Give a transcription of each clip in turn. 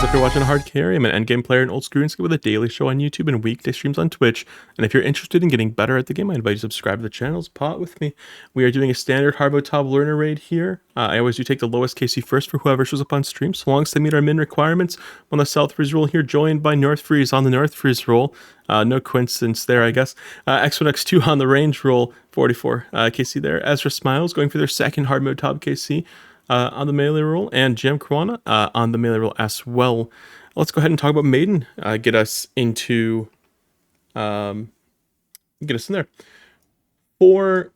guys, if you're watching a hard carry, I'm an endgame player and old school RuneScape with a daily show on YouTube and weekday streams on Twitch. And if you're interested in getting better at the game, I invite you to subscribe to the channel's pot with me. We are doing a standard hard mode top learner raid here. I always do take the lowest KC first for whoever shows up on stream, so long as they meet our min requirements. On the South Freeze roll here, joined by North Freeze on the North Freeze roll. No coincidence there, I guess. X1, X2 on the range roll, 44 KC there. Ezra Smiles going for their second hard mode top KC. On the melee roll, and Jam Kwana on the melee roll as well. Let's go ahead and talk about Maiden. Get us into, get us in there. For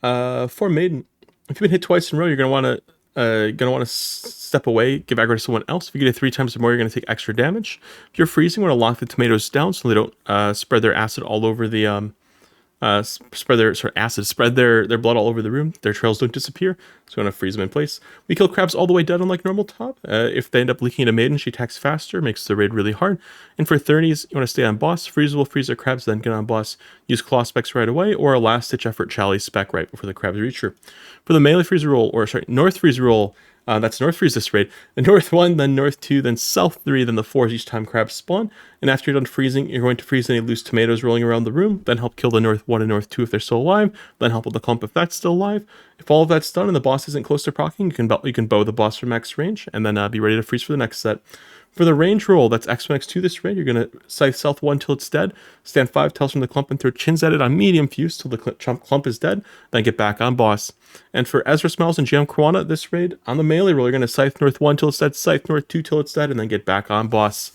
Maiden, if you've been hit twice in a row, you're gonna want to step away, give aggro to someone else. If you get it 3 times or more, you're gonna take extra damage. If you're freezing, we're gonna lock the tomatoes down so they don't spread their acid all over the spread their blood all over the room. Their trails don't disappear, so we're gonna freeze them in place. We kill crabs all the way dead unlike normal top. If they end up leaking into Maiden, she attacks faster, makes the raid really hard. And for 30s, you want to stay on boss. Freeze will freeze their crabs, then get on boss. Use claw specs right away, or a last ditch effort Chally spec right before the crabs reach her. For the melee freeze roll, or sorry, North freeze roll. That's North Freeze this raid. The North 1, then North 2, then South 3, then the 4s each time crabs spawn. And after you're done freezing, you're going to freeze any loose tomatoes rolling around the room, then help kill the North 1 and North 2 if they're still alive, then help with the clump if that's still alive. If all of that's done and the boss isn't close to proccing, you can bow the boss from max range, and then be ready to freeze for the next set. For the range roll, that's X1, X2 this raid, you're going to scythe South 1 till it's dead, stand 5 tails from the clump and throw chins at it on medium fuse till the clump is dead, then get back on boss. And for Ezra Smells and Jam Kwana this raid, on the melee roll, you're going to scythe North 1 till it's dead, scythe North 2 till it's dead, and then get back on boss.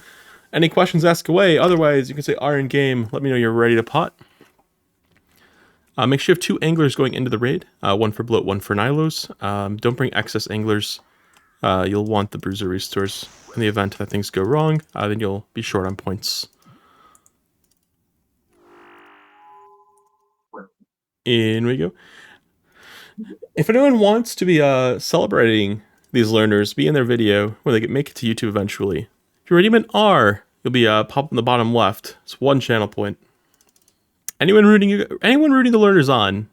Any questions, ask away. Otherwise, you can say R in game. Let me know you're ready to pot. Make sure you have 2 anglers going into the raid, 1 for bloat, 1 for Nilos. Don't bring excess anglers. You'll want the bruiser restores. In the event that things go wrong, then you'll be short on points. In we go. If anyone wants to be celebrating these learners, be in their video where they make it to YouTube eventually. If you redeem an R, you'll be popped in the bottom left. It's 1 channel point. Anyone rooting the learners on?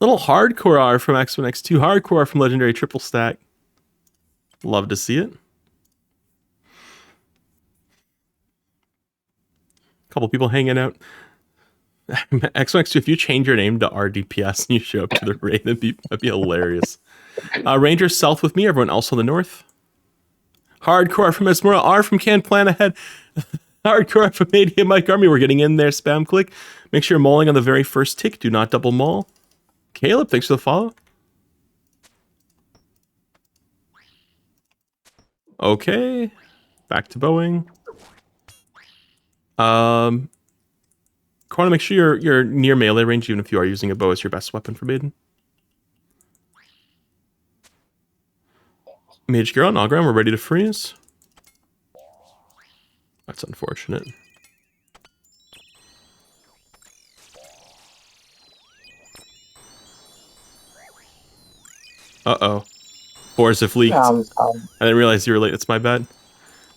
Little hardcore R from X1, X2, hardcore R from Legendary Triple Stack. Love to see it. Couple people hanging out. X1, X2, if you change your name to RDPS and you show up to the raid, that'd be hilarious. Rangers south with me, everyone else on the north. Hardcore from Esmora, R from Can Plan Ahead. Hardcore from Media Mike Army, we're getting in there, spam click. Make sure you're mauling on the very first tick, do not double maul. Caleb, thanks for the follow. Okay, back to bowing. Want to make sure you're near melee range, even if you are using a bow as your best weapon for Maiden. Mage Gear on Algram, we're ready to freeze. That's unfortunate. Uh-oh. Boars have leaked. I didn't realize you were late. That's my bad.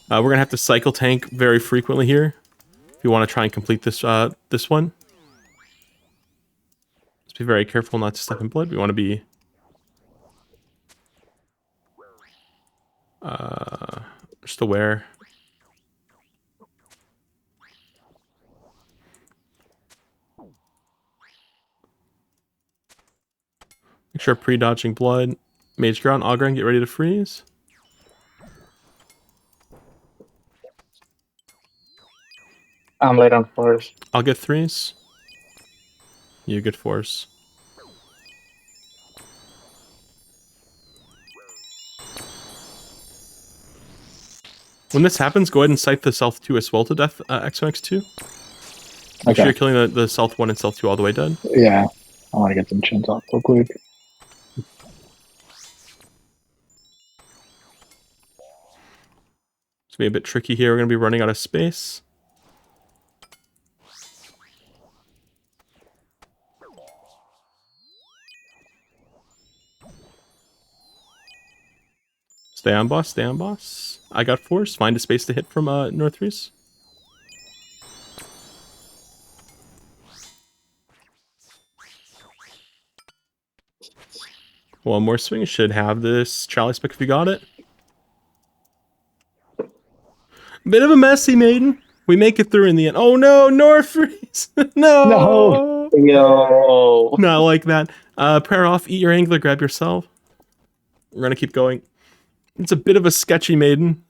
We're going to have to cycle tank very frequently here if you want to try and complete this this one. Just be very careful not to step in blood. We want to be... just aware. Make sure pre-dodging blood. Mage Ground, Ogren, get ready to freeze. I'm late on 4s. I'll get 3s. You get 4s. When this happens, go ahead and scythe the South 2 as well to death, X1, X2. Make sure you're killing the South 1 and South 2 all the way dead. Yeah, I want to get some chins off real quick. It's going to be a bit tricky here. We're going to be running out of space. Stay on boss, stay on boss. I got 4s. Find a space to hit from North Reese. One more swing. Should have this Chally spec if you got it. Bit of a messy maiden. We make it through in the end. Oh no, North Freeze! No. No! Yo. Not like that. Prayer off, eat your angler, grab yourself. We're gonna keep going. It's a bit of a sketchy maiden.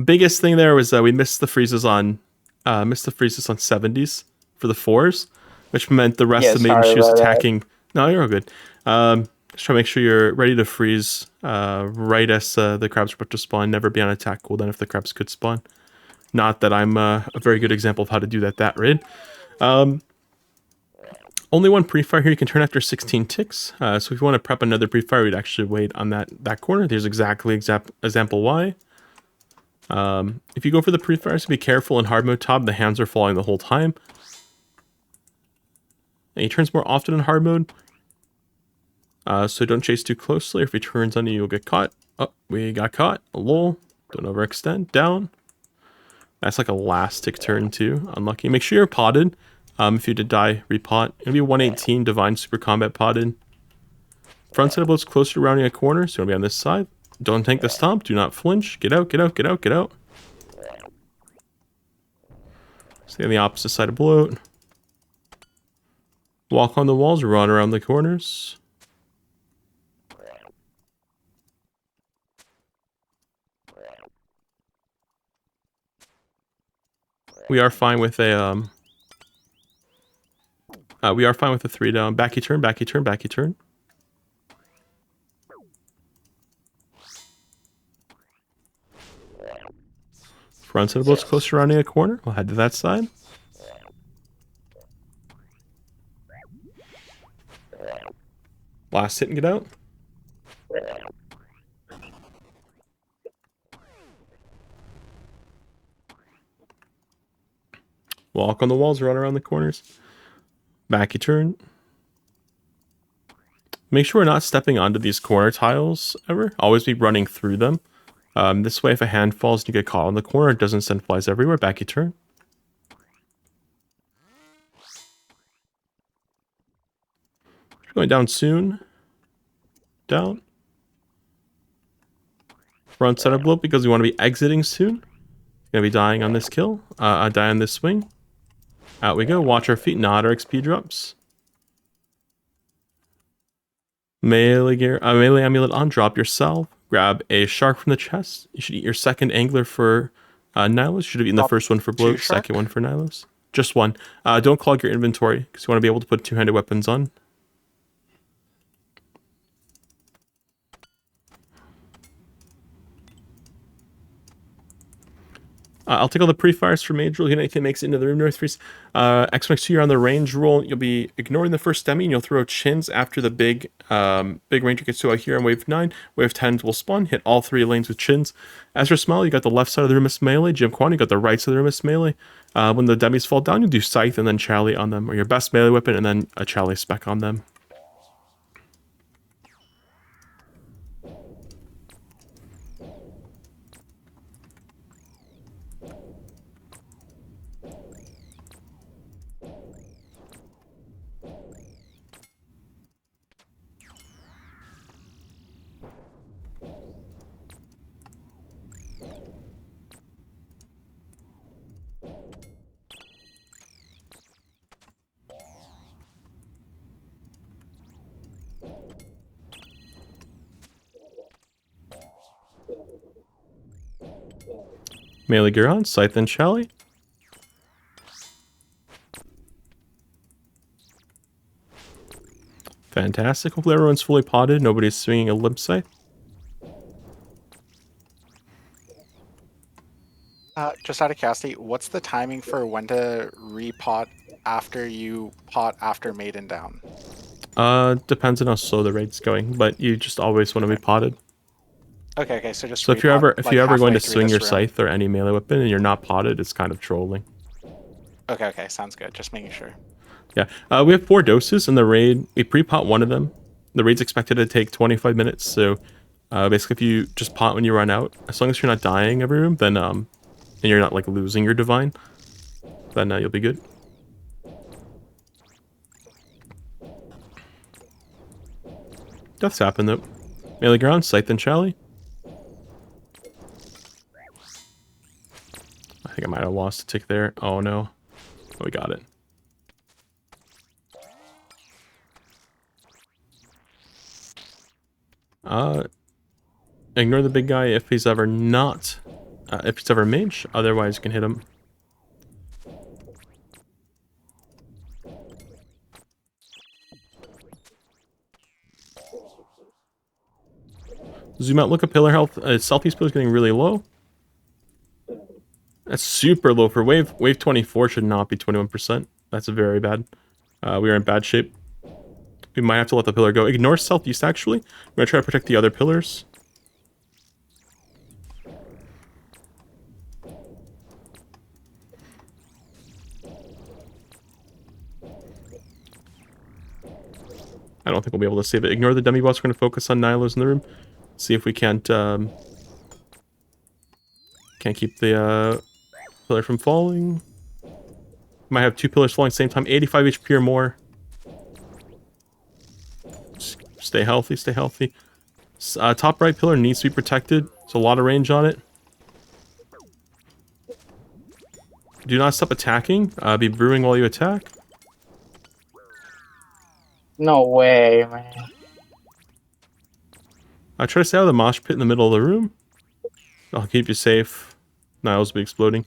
Biggest thing there was we missed the freezes on 70s for the fours, which meant the rest Yeah, of the maiden sorry she was about that. attacking. No, you're all good. Just try to make sure you're ready to freeze right as the crabs are about to spawn. Never be on attack cooldown if the crabs could spawn. Not that I'm a very good example of how to do that raid. Only one pre-fire here you can turn after 16 ticks. So if you want to prep another pre-fire, we'd actually wait on that corner. There's exactly example why. If you go for the pre-fires, be careful in hard mode top. The hands are falling the whole time. And he turns more often in hard mode. So don't chase too closely. If he turns on you, you'll get caught. Oh, we got caught. Lol. Don't overextend. Down. That's like a last tick turn too. Unlucky. Make sure you're potted. If you did die, repot. It'll be 118 Divine Super Combat potted. Front side of blows closer to rounding a corner, so you'll be on this side. Don't tank the stomp. Do not flinch. Get out, get out, get out, get out. Stay on the opposite side of bloat. Walk on the walls, run around the corners. We are fine with a we are fine with a 3 down. Backy turn, backy turn, backy turn. Front side of bloat's close to rounding a corner. We'll head to that side. Last hit and get out. Walk on the walls, run around the corners. Backy turn. Make sure we're not stepping onto these corner tiles ever. Always be running through them. This way, if a hand falls and you get caught on the corner, it doesn't send flies everywhere. Backy turn. Going down soon. Down. Front side of bloat because we want to be exiting soon. Gonna be dying on this kill. Die on this swing. Out we go. Watch our feet, not our XP drops. Melee gear, melee amulet on. Drop yourself. Grab a shark from the chest. You should eat your second angler for Nihilus. Should have eaten the first one for bloat, second one for Nihilus. Just one. Don't clog your inventory because you want to be able to put two-handed weapons on. I'll take all the pre-fires for Mage Roll. Anything makes it into the room, North Freeze. X-Max 2, you're on the range roll. You'll be ignoring the first demi, and you'll throw chins after the big ranger gets to out here on wave 9. Wave 10 will spawn, hit all 3 lanes with chins. As for Smile, you got the left side of the room as melee. Jim Kwan, you got the right side of the room as melee. When the demis fall down, you do Scythe and then Charlie on them, or your best melee weapon, and then a Charlie spec on them. Melee gear on, Scythe and Charlie. Fantastic. Hopefully everyone's fully potted. Nobody's swinging a limp scythe. Just out of curiosity, what's the timing for when to repot after you pot after Maiden down? Depends on how slow the raid's going, but you just always want to be potted. Okay, so just So if you're ever going to swing your room. scythe or any melee weapon and you're not potted, it's kind of trolling. Okay, sounds good. Just making sure. Yeah, we have 4 doses in the raid. We pre-pot one of them. The raid's expected to take 25 minutes, so basically if you just pot when you run out, as long as you're not dying every room, then and you're not like losing your divine, then you'll be good. Deaths happen though. Melee ground, Scythe and Charlie. lost a tick there. Oh no. Oh, we got it. Ignore the big guy if he's ever not, if he's ever mage. Otherwise, you can hit him. Zoom out, look at pillar health. Southeast pillar is getting really low. That's super low for wave. Wave 24 should not be 21%. That's very bad. We are in bad shape. We might have to let the pillar go. Ignore southeast, actually. I'm going to try to protect the other pillars. I don't think we'll be able to save it. Ignore the demi-boss. We're going to focus on Nilo's in the room. See if we can't keep the pillar from falling. Might have 2 pillars falling at the same time. 85 HP or more. Stay healthy, stay healthy. Top right pillar needs to be protected. There's a lot of range on it. Do not stop attacking. Be brewing while you attack. No way, man. I try to stay out of the mosh pit in the middle of the room. I'll keep you safe. Niles will be exploding.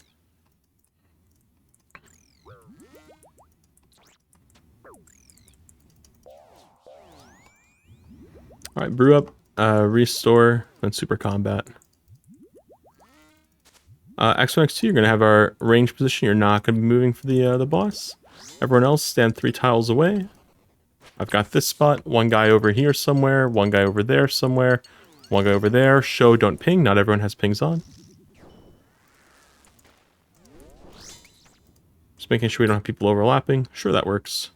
Alright, brew up, restore, then super combat. X1, X2, you're going to have our range position. You're not going to be moving for the boss. Everyone else stand 3 tiles away. I've got this spot, 1 guy over here somewhere, 1 guy over there somewhere, 1 guy over there. Show, don't ping. Not everyone has pings on. Just making sure we don't have people overlapping. Sure, that works.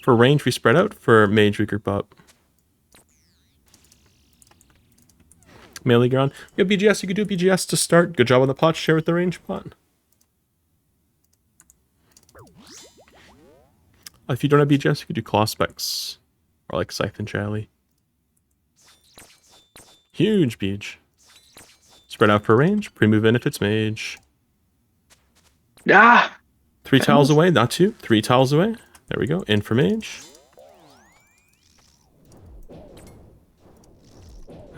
For range, we spread out. For mage, we group up. Melee ground. You have BGS, you could do BGS to start. Good job on the pot. Share with the range pot. If you don't have BGS, you could do claw specs. Or like Scythe and Chally. Huge beach. Spread out for range. Pre-move in if it's mage. Ah! 3 tiles away, not 2. 3 tiles away. There we go. In for mage.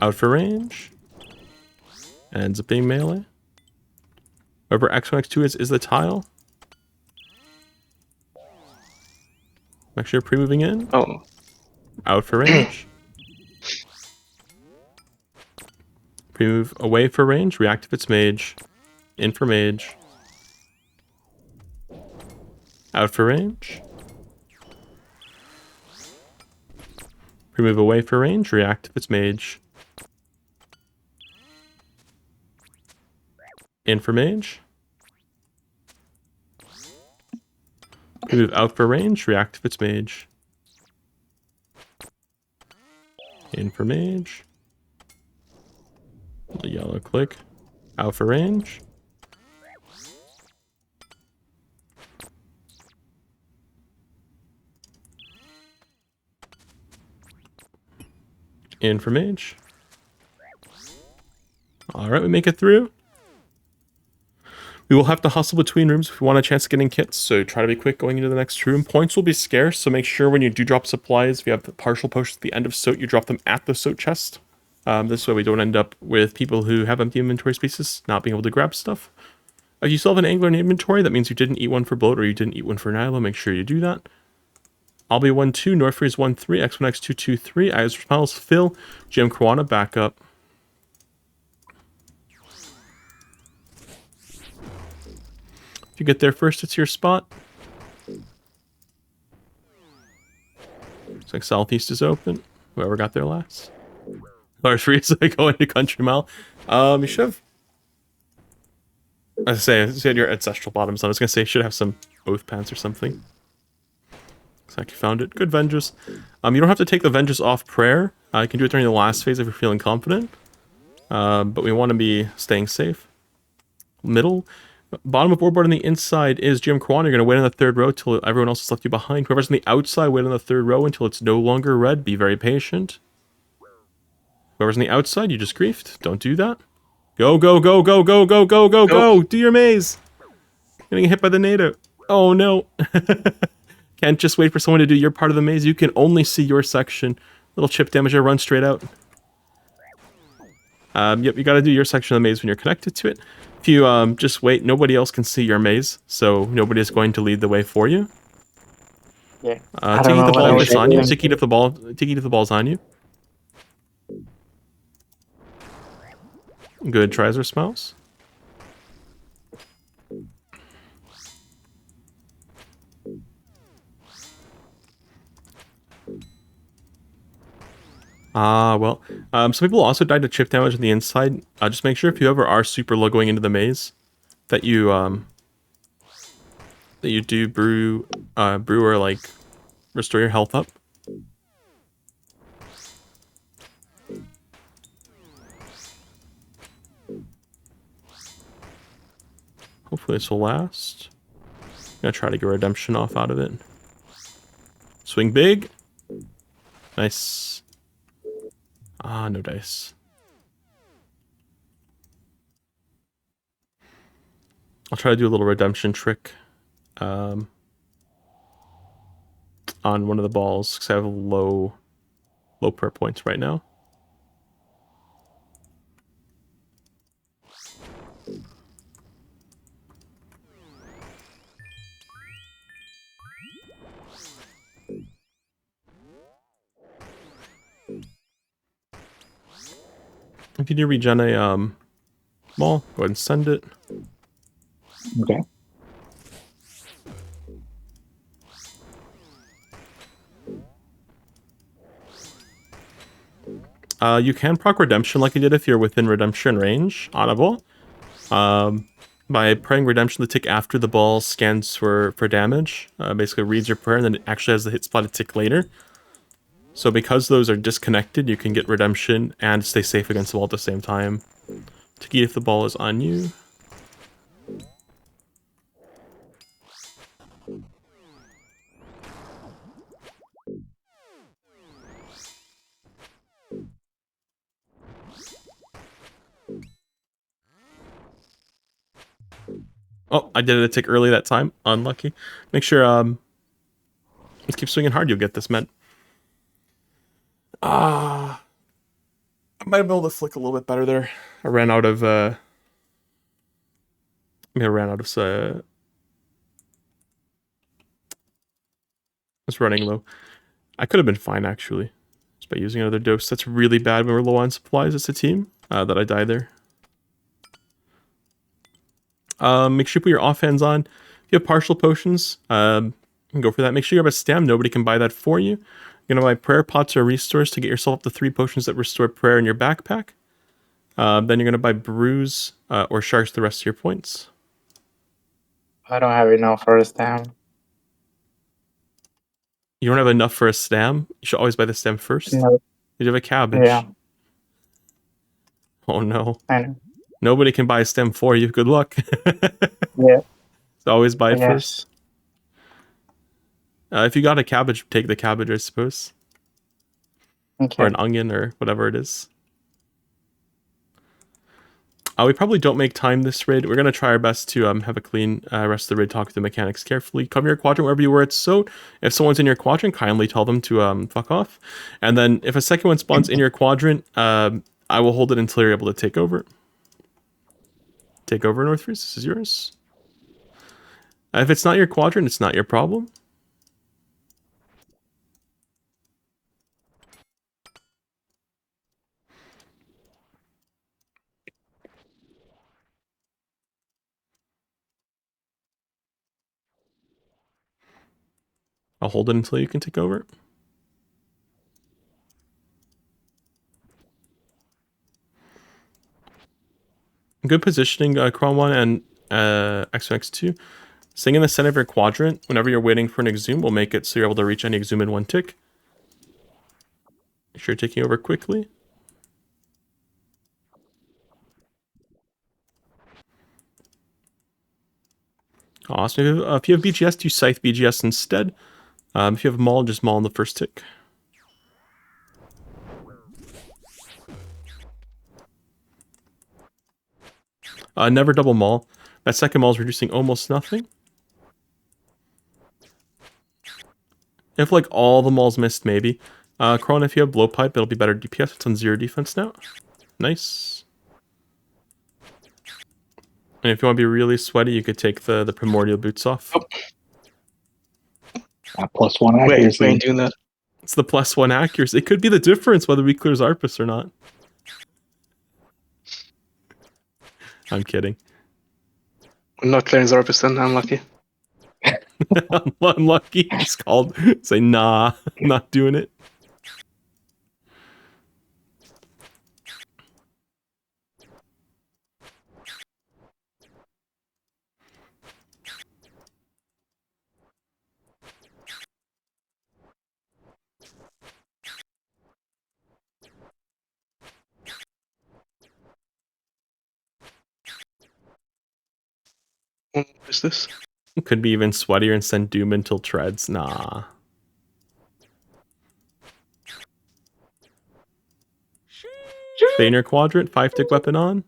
Out for range. Ends up being melee. Wherever X1, X2 is the tile. Make sure you're pre-moving in. Oh. Out for range. Pre-move away for range. React if it's mage. In for mage. Out for range. Pre-move away for range. React if it's mage. In for mage. Move out for range. React if it's mage. In for mage. The yellow click. Out for range. In for mage. Alright, we make it through. We will have to hustle between rooms if we want a chance of getting kits, so try to be quick going into the next room. Points will be scarce, so make sure when you do drop supplies, if you have the partial potions at the end of SOT, you drop them at the SOT chest. This way we don't end up with people who have empty inventory spaces not being able to grab stuff. If you still have an angler in inventory, that means you didn't eat one for bloat or you didn't eat one for Nilo, make sure you do that. I'll be 1-2, Northfree is 1-3, X1, X2, 2-3, Eyes Smiles, Phil, Jim Kwana, back up. If you get there first, it's your spot. Looks like Southeast is open. Whoever got there last. Large Freeze going to Country Mile. You should have... I was going to say, you had your Ancestral Bottoms on. I was going to say, you should have some Oath Pants or something. Looks like you found it. Good Vengeance. You don't have to take the Vengeance off prayer. You can do it during the last phase if you're feeling confident. But we want to be staying safe. Middle. Bottom of board on the inside is Jim Kwan. You're going to wait on the 3rd row till everyone else has left you behind. Whoever's on the outside, wait on the 3rd row until it's no longer red. Be very patient. Whoever's on the outside, you just griefed. Don't do that. Go, go, go, go, go, go, go, go, go! Do your maze! Getting hit by the NATO. Oh no. Can't just wait for someone to do your part of the maze. You can only see your section. Little chip damager, run straight out. Yep, you gotta do your section of the maze when you're connected to it. If you just wait, nobody else can see your maze, so nobody is going to lead the way for you. Yeah. I don't Tiki, know the what ball I is was on you. thinking. Tiki, if the ball's on you. Good tries or smells. Well, some people also died to chip damage on the inside. Just make sure if you ever are super low going into the maze, that you do brew or like restore your health up. Hopefully this will last. I'm gonna try to get redemption off out of it. Swing big. Nice. No dice. I'll try to do a little redemption trick on one of the balls because I have low prayer points right now. If you do regen a ball, go ahead and send it. Okay. You can proc redemption like you did if you're within redemption range on a ball. By praying redemption, the tick after the ball scans for damage. Basically reads your prayer and then it actually has the hit spot a tick later. So because those are disconnected, you can get redemption and stay safe against the ball at the same time. Tiki if the ball is on you. Oh, I did it a tick early that time. Unlucky. Make sure, just keep swinging hard. You'll get this, man. I might have been able to flick a little bit better there. I ran out of, I was running low. I could have been fine, actually. Just by using another dose. That's really bad when we're low on supplies as a team, that I died there. Make sure you put your offhands on. If you have partial potions, you can go for that. Make sure you have a stam. Nobody can buy that for you. You're going to buy prayer pots or restores to get yourself up to 3 potions that restore prayer in your backpack. Then you're going to buy brews or sharks the rest of your points. I don't have enough for a stamp. You don't have enough for a stam? You should always buy the stam first. No. You have a cabbage. Yeah. Oh no. I know. Nobody can buy a stem for you. Good luck. Yeah. So always buy I it guess. first. If you got a cabbage, take the cabbage, I suppose. Okay. Or an onion or whatever it is. We probably don't make time this raid. We're going to try our best to have a clean rest of the raid, talk to the mechanics carefully. Cover your quadrant wherever you were at so. If someone's in your quadrant, kindly tell them to fuck off. And then if a second one spawns in your quadrant, I will hold it until you're able to take over. Take over, North Freeze. This is yours. If it's not your quadrant, it's not your problem. I'll hold it until you can take over. Good positioning, Chrome 1 and X2. Staying in the center of your quadrant whenever you're waiting for an exhume will make it so you're able to reach any exhume in 1 tick. Make sure you're taking over quickly. Awesome. If you have BGS, do Scythe BGS instead. If you have Maul, just Maul on the first tick. Never double maul. That second maul is reducing almost nothing. If like all the mauls missed, maybe. Kron, if you have blowpipe, it'll be better DPS. It's on 0 defense now. Nice. And if you want to be really sweaty, you could take the primordial boots off. Oh. +1 Wait, accuracy. we ain't doing that. It's the +1 accuracy. It could be the difference whether we clear Zarpus or not. I'm kidding. I'm not clearing Zarpus then, I'm lucky. I'm lucky. Just called. Say, nah, not doing it. What is this? Could be even sweatier and send Doom until treads. Nah. Stay in your quadrant. 5-tick weapon on.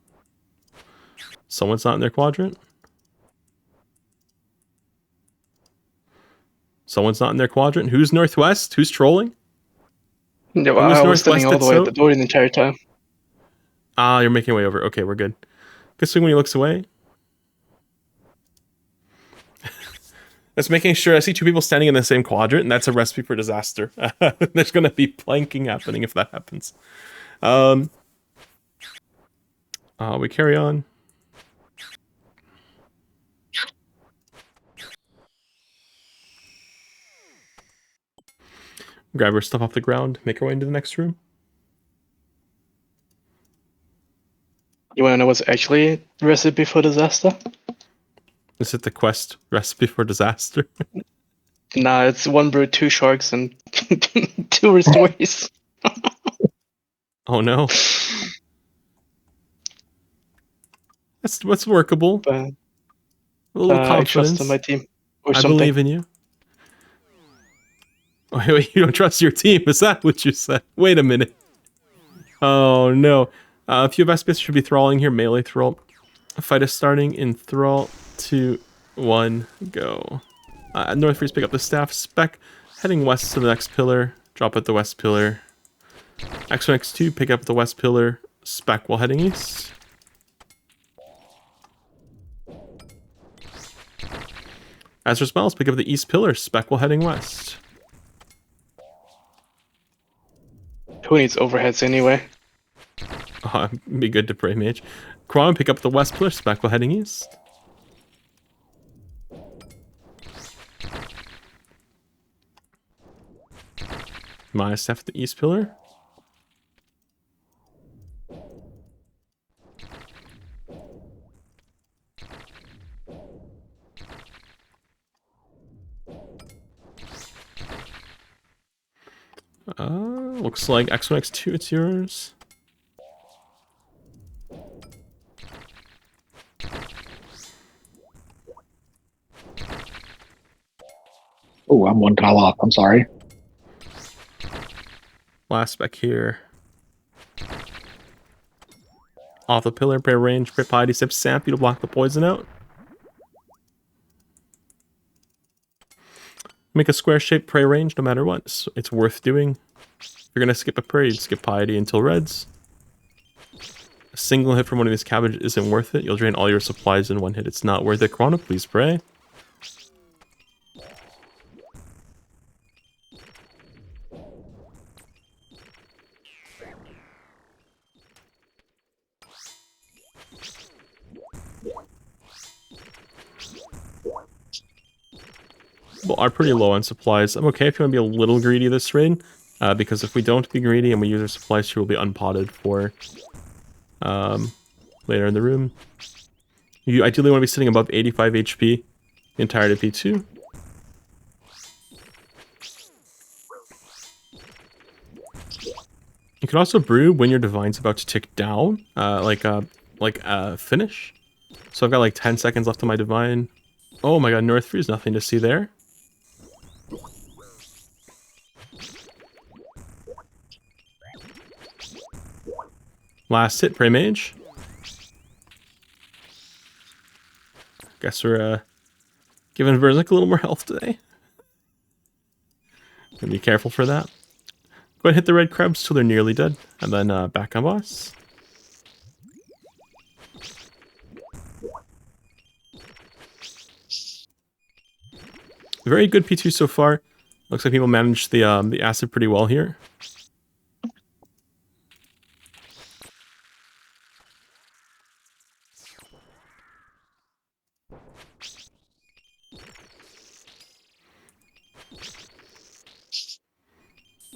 Someone's not in their quadrant. Someone's not in their quadrant. Who's northwest? Who's trolling? Yeah, Who was I was standing northwest all the at way at the door the entire time. Ah, you're making your way over. Okay, we're good. Good swing when he looks away. That's making sure I see two people standing in the same quadrant, and that's a recipe for disaster. There's going to be planking happening if that happens. We carry on. Grab our stuff off the ground, make our way into the next room. You want to know what's actually the recipe for disaster? Is it the quest recipe for disaster? Nah, it's 1 brew, 2 sharks, and 2 restores. Oh no. What's workable. But, A little I trust confidence. in my team. Or I something. believe in you. Oh, wait, you don't trust your team? Is that what you said? Wait a minute. Oh no. A few of SPS should be thralling here. Melee thrall. Fight is starting in thrall. 2, 1, go. North Freeze, pick up the staff spec. Heading west to the next pillar. Drop at the west pillar. X1, X2, pick up the west pillar. Spec while heading east. As for spells, pick up the east pillar. Spec while heading west. Who needs overheads anyway? Be good to pray mage. Quam, pick up the west pillar. Spec while heading east. My staff at the east pillar. Looks like X1, X2, it's yours. Oh, I'm 1 tile off. I'm sorry. Last spec here. Off the pillar, pray range, pray piety, sip Sampy to block the poison out. Make a square shape, pray range no matter what. So it's worth doing. If you're gonna skip a pray, you'd skip piety until reds. A single hit from one of these cabbage isn't worth it. You'll drain all your supplies in one hit. It's not worth it. Chrono, please pray. Well, are pretty low on supplies. I'm okay if you want to be a little greedy this raid, because if we don't be greedy and we use our supplies, she will be unpotted for later in the room. You ideally want to be sitting above 85 HP the entire P2. You can also brew when your divine's about to tick down, like finish. So I've got like 10 seconds left on my divine. Oh my god, North Freeze, nothing to see there. Last hit, pray mage. Guess we're giving Verzik a little more health today. And be careful for that. Go ahead and hit the red crabs till they're nearly dead. And then back on boss. Very good P2 so far. Looks like people managed the acid pretty well here.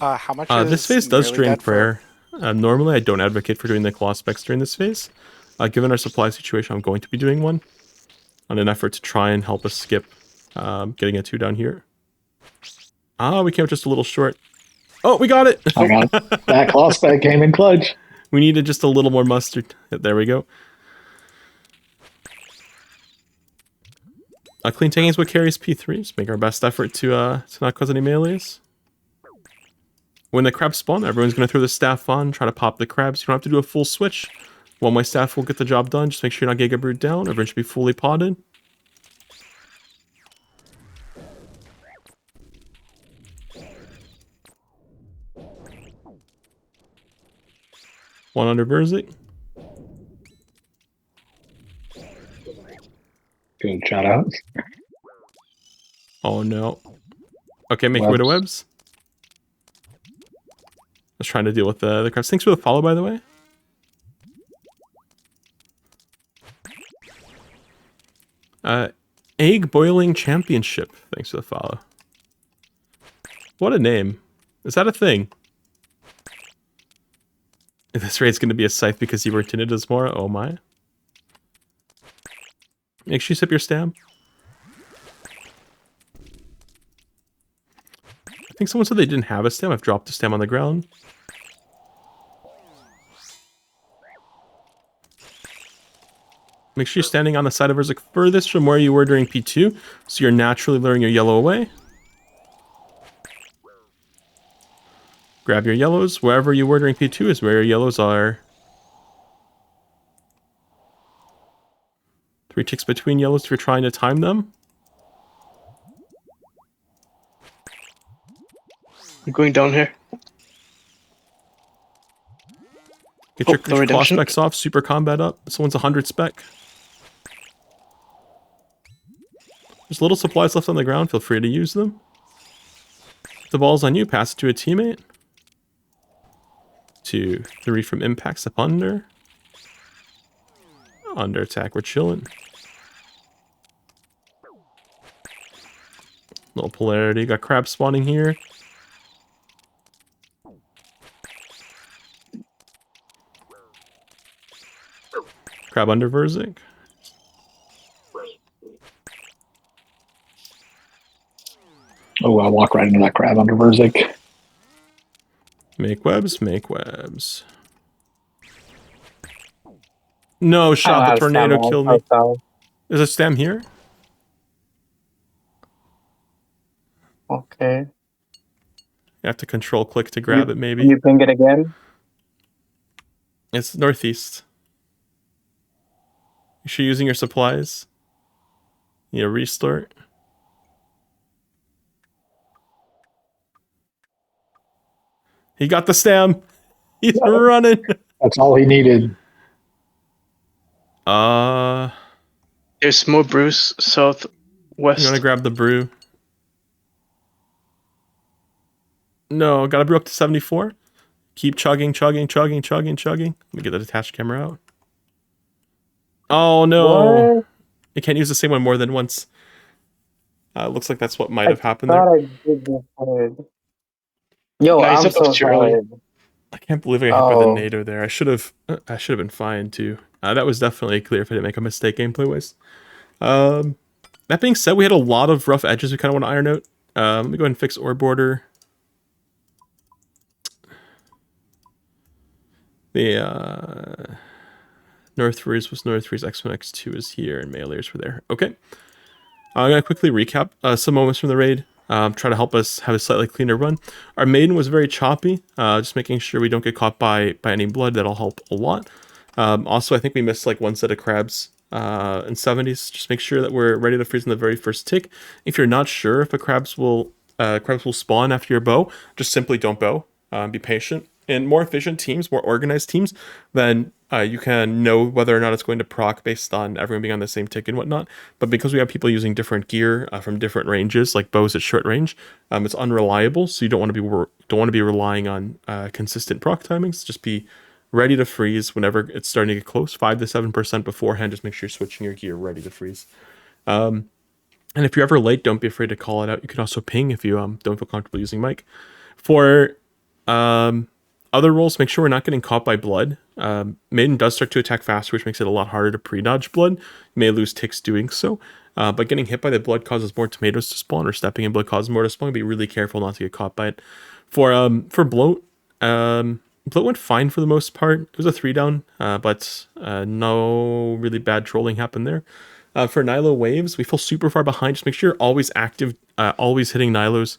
How much is this phase does nearly drain dead for? prayer. Normally, I don't advocate for doing the claw specs during this phase. Given our supply situation, I'm going to be doing one on an effort to try and help us skip getting a 2 down here. We came up just a little short. Oh, we got it! I got that claw spec came in clutch. We needed just a little more mustard. There we go. Clean taking is what carries P3s. Make our best effort to not cause any melees. When the crabs spawn, everyone's going to throw the staff on, try to pop the crabs. You don't have to do a full switch. One my staff will get the job done. Just make sure you're not Giga Brood down. Everyone should be fully potted. One under Verzik. Good shout out. Oh no. Okay, make your way to webs. Just trying to deal with the crabs. Thanks for the follow, by the way. Egg Boiling Championship. Thanks for the follow. What a name. Is that a thing? This raid's going to be a scythe because you weren't in it as more. Oh my. Make sure you sip your stam. I think someone said they didn't have a stam. I've dropped the stam on the ground. Make sure you're standing on the side of Verzik furthest from where you were during P2, so you're naturally luring your yellow away. Grab your yellows. Wherever you were during P2 is where your yellows are. 3 ticks between yellows if you're trying to time them. I'm going down here. Get your claw redemption. specs off. Super combat up. Someone's 100 spec. There's little supplies left on the ground. Feel free to use them. If the ball's on you, pass it to a teammate. 2, 3 from impacts up under. Under attack, we're chilling. Little polarity. Got crab spawning here. Crab under Verzik. Oh, I walk right into that crab under Verzik. Make webs, make webs. No shot, the tornado killed me. There's a stem here. Okay. You have to control click to grab it, maybe. You ping it again? It's northeast. You sure you're using your supplies? You restart. He got the stem. He's running. That's all he needed. There's more brews southwest. I'm gonna grab the brew. No, gotta brew up to 74. Keep chugging, chugging, chugging, chugging, chugging. Let me get the detached camera out. Oh no. What? You can't use the same one more than once. Looks like that's what might have happened I there. thought I did this good. Yo, No, he's I'm up so too early. sorry. I can't believe I got hit by the Oh. NATO there. I should have been fine too. That was definitely clear if I didn't make a mistake gameplay wise. That being said, we had a lot of rough edges we kind of want to iron out. Let me go ahead and fix ore border. The North Freeze was North Freeze, X1, X2 is here, and melees were there. Okay. I'm going to quickly recap some moments from the raid. Try to help us have a slightly cleaner run. Our maiden was very choppy, just making sure we don't get caught by any blood. That'll help a lot. Also, I think we missed like one set of crabs and 70s. Just make sure that we're ready to freeze in the very first tick. If you're not sure if a crabs will spawn after your bow, just simply don't bow. Be patient. In more efficient teams, more organized teams, then you can know whether or not it's going to proc based on everyone being on the same tick and whatnot. But because we have people using different gear from different ranges, like bows at short range, it's unreliable. So you don't want to be relying on consistent proc timings. Just be ready to freeze whenever it's starting to get close. 5 to 7% beforehand. Just make sure you're switching your gear ready to freeze. And if you're ever late, don't be afraid to call it out. You can also ping if you don't feel comfortable using mic. For other roles, make sure we're not getting caught by blood. Maiden does start to attack faster, which makes it a lot harder to pre-dodge blood. You may lose ticks doing so. But getting hit by the blood causes more tomatoes to spawn, or stepping in blood causes more to spawn. Be really careful not to get caught by it. For bloat, bloat went fine for the most part. It was a 3 down, but no really bad trolling happened there. For Nilo waves, we feel super far behind. Just make sure you're always active, always hitting Nilos.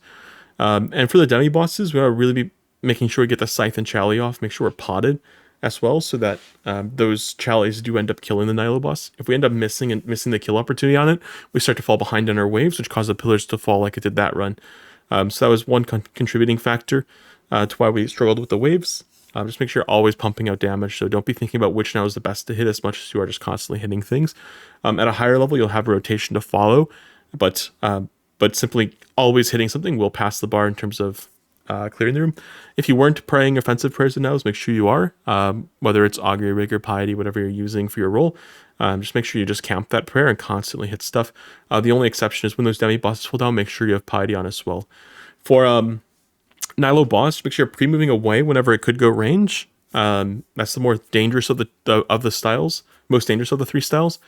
And for the demi bosses, we want to really be making sure we get the Scythe and Chally off. Make sure we're potted as well, so that those Challys do end up killing the Nilo boss. If we end up missing the kill opportunity on it, we start to fall behind on our waves, which causes the pillars to fall like it did that run. So that was one contributing factor to why we struggled with the waves. Just make sure you're always pumping out damage. So don't be thinking about which now is the best to hit as much as you are just constantly hitting things. At a higher level, you'll have a rotation to follow, but simply always hitting something will pass the bar in terms of clearing the room. If you weren't praying offensive prayers and nows, make sure you are. Whether it's augury, rigor, piety, whatever you're using for your role, just make sure you just camp that prayer and constantly hit stuff. The only exception is when those demi bosses fall down, make sure you have piety on as well. For Nilo boss, make sure you're pre-moving away whenever it could go range. That's the more dangerous of the styles, most dangerous of the 3 styles.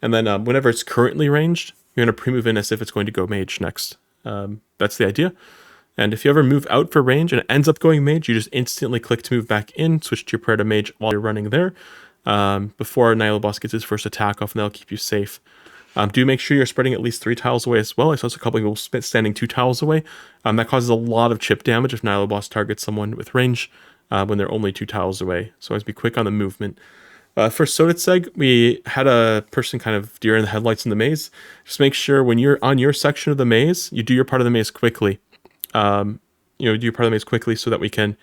And then whenever it's currently ranged, you're going to pre-move in as if it's going to go mage next. That's the idea. And if you ever move out for range and it ends up going mage, you just instantly click to move back in, switch to your prayer to mage while you're running there, before Nilo boss gets his first attack off, and that'll keep you safe. Do make sure you're spreading at least 3 tiles away as well. I saw a couple of people standing 2 tiles away. That causes a lot of chip damage if Nilo boss targets someone with range when they're only 2 tiles away. So always be quick on the movement. For Soditseg, we had a person kind of deer in the headlights in the maze. Just make sure when you're on your section of the maze, you do your part of the maze quickly. Do your part of the maze quickly so that we can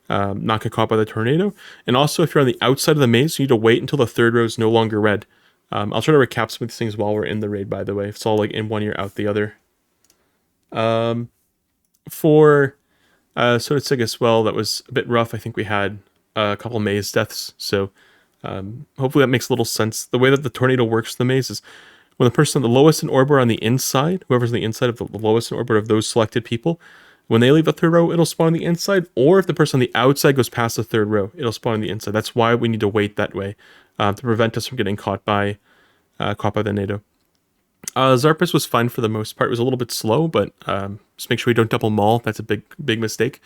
not get caught by the tornado. And also, if you're on the outside of the maze, you need to wait until the 3rd row is no longer red. I'll try to recap some of these things while we're in the raid, by the way. It's all like in one ear, out the other. For Soditseg as well, that was a bit rough. I think we had a couple maze deaths, so hopefully that makes a little sense. The way that the tornado works in the maze is when the person the lowest in orb are on the inside, whoever's on the inside of the lowest in orbit of those selected people, when they leave the 3rd row, it'll spawn on the inside, or if the person on the outside goes past the 3rd row, it'll spawn on the inside. That's why we need to wait that way, to prevent us from getting caught by the NATO. Zarpus was fine for the most part. It was a little bit slow, but just make sure we don't double maul. That's a big mistake,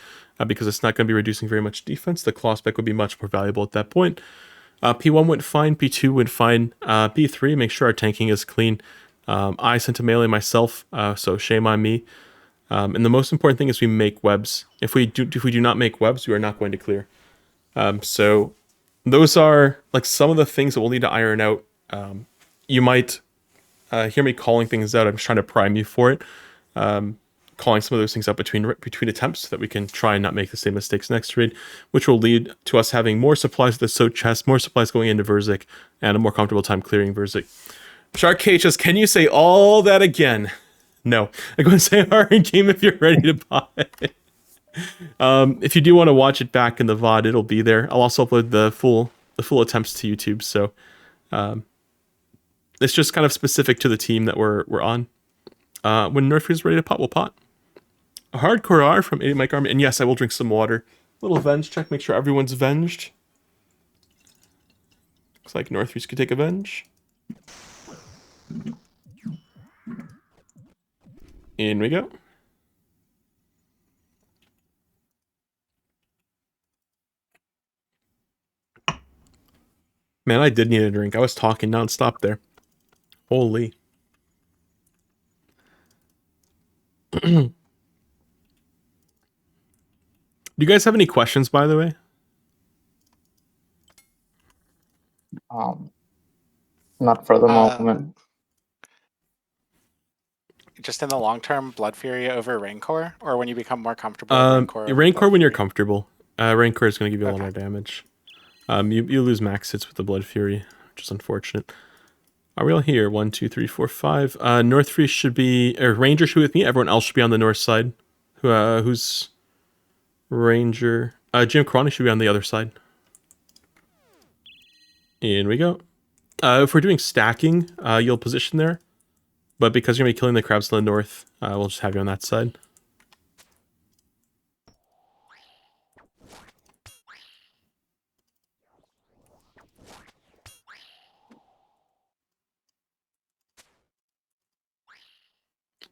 because it's not going to be reducing very much defense. The claw spec would be much more valuable at that point. P1 went fine, P2 went fine. P3, make sure our tanking is clean. I sent a melee myself, so shame on me. And the most important thing is we make webs. If we do not make webs, we are not going to clear. So those are like some of the things that we'll need to iron out. You might hear me calling things out. I'm just trying to prime you for it. Calling some of those things up between attempts so that we can try and not make the same mistakes next raid, which will lead to us having more supplies at the Soat chest, more supplies going into Verzik, and a more comfortable time clearing Verzik. Shark Cages, can you say all that again? No. I'm going to say hard in game if you're ready to buy it. If you do want to watch it back in the VOD, it'll be there. I'll also upload the full attempts to YouTube, so it's just kind of specific to the team that we're on. When Nerf is ready to pot, we'll pot. A hardcore R from 80 Mike Army, and yes, I will drink some water. Little venge check, make sure everyone's venged. Looks like Northreach could take a venge. In we go. Man, I did need a drink. I was talking nonstop there. Holy. Do you guys have any questions, by the way? Not for the Uh, moment. Just in the long term, Blood Fury over Rancor, or when you become more comfortable with Rancor over Rancor Blood when you're Fury? comfortable. Rancor is going to give you a lot Okay. more damage. You lose max hits with the Blood Fury, which is unfortunate. Are we all here? 1, 2, 3, 4, 5. North Free should be... Ranger should be with me. Everyone else should be on the north side. Who's... Ranger... Jim Crony should be on the other side. In we go. If we're doing stacking, you'll position there. But because you're going to be killing the crabs to the north, we'll just have you on that side.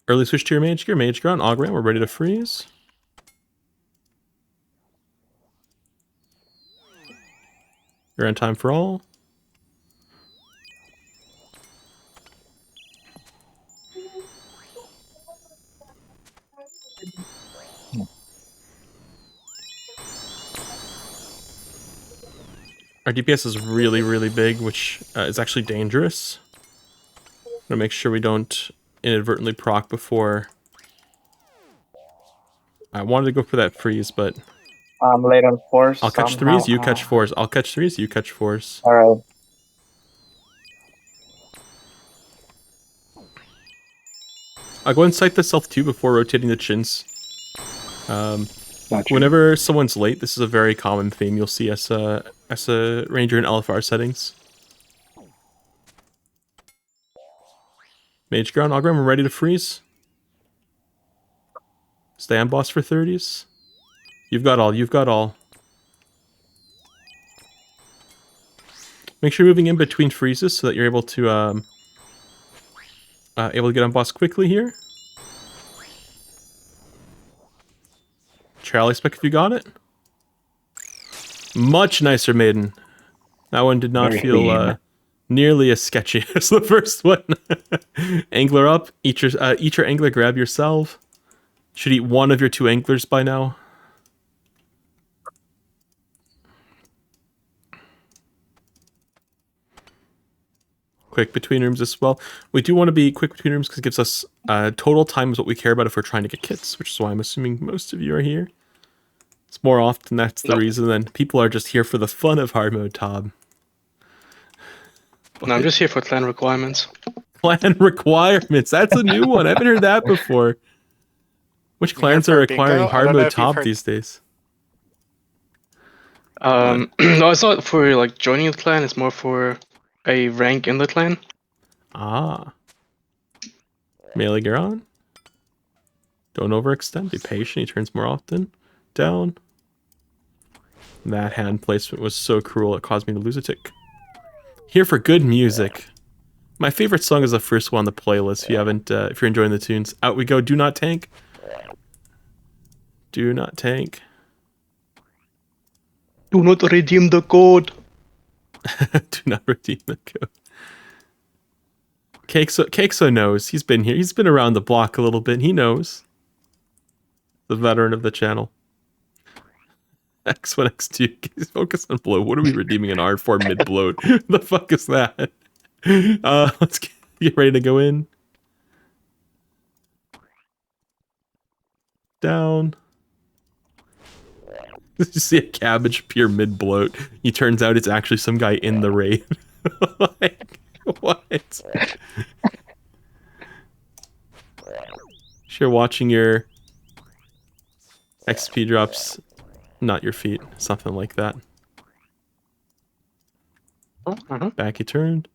Early switch to your mage gear. Mage gear on Auguram. We're ready to freeze. You're on time for all. Our DPS is really, really big, which is actually dangerous. I'm gonna make sure we don't inadvertently proc before. I wanted to go for that freeze, but I'm late on force. I'll catch somehow. threes, you catch fours. I'll catch threes, you catch fours. Alright. I'll go and sight the self too before rotating the chins. Gotcha. Whenever someone's late, this is a very common theme you'll see as a ranger in LFR settings. Mage ground, Auguram, we're ready to freeze. Stay on boss for 30s. You've got all, you've got all. Make sure you're moving in between freezes so that you're able to get on boss quickly here. Charlie spec if you got it. Much nicer, Maiden. That one did not Very feel clean. nearly as sketchy as the first one. Angler up. Eat your angler, grab yourself. Should eat one of your 2 anglers by now. Quick between rooms as well. We do want to be quick between rooms because it gives us total time is what we care about if we're trying to get kits, which is why I'm assuming most of you are here. It's more often that's the reason than people are just here for the fun of hard mode, Tob. No, I'm just here for clan requirements. Clan requirements. That's a new one. I haven't heard that before. Which You clans here are for bingo? requiring I hard don't know mode if you've top heard- these days? No, it's not for like joining the clan. It's more for a rank in the clan. Ah. Melee gear on. Don't overextend. Be patient. He turns more often. Down. That hand placement was so cruel it caused me to lose a tick. Here for good music. My favorite song is the first one on the playlist. If you haven't, if you're enjoying the tunes, out we go. Do not tank. Do not tank. Do not redeem the code. Do not redeem the code. Cakeso knows. He's been here. He's been around the block a little bit. He knows. The veteran of the channel. X1, X2. Focus on bloat. What are we redeeming an R4 mid bloat? The fuck is that? Let's get ready to go in. Down. You see a cabbage appear mid bloat. He turns out it's actually some guy in the raid. Like, what? Sure, watching your XP drops, not your feet, something like that. Back he turned.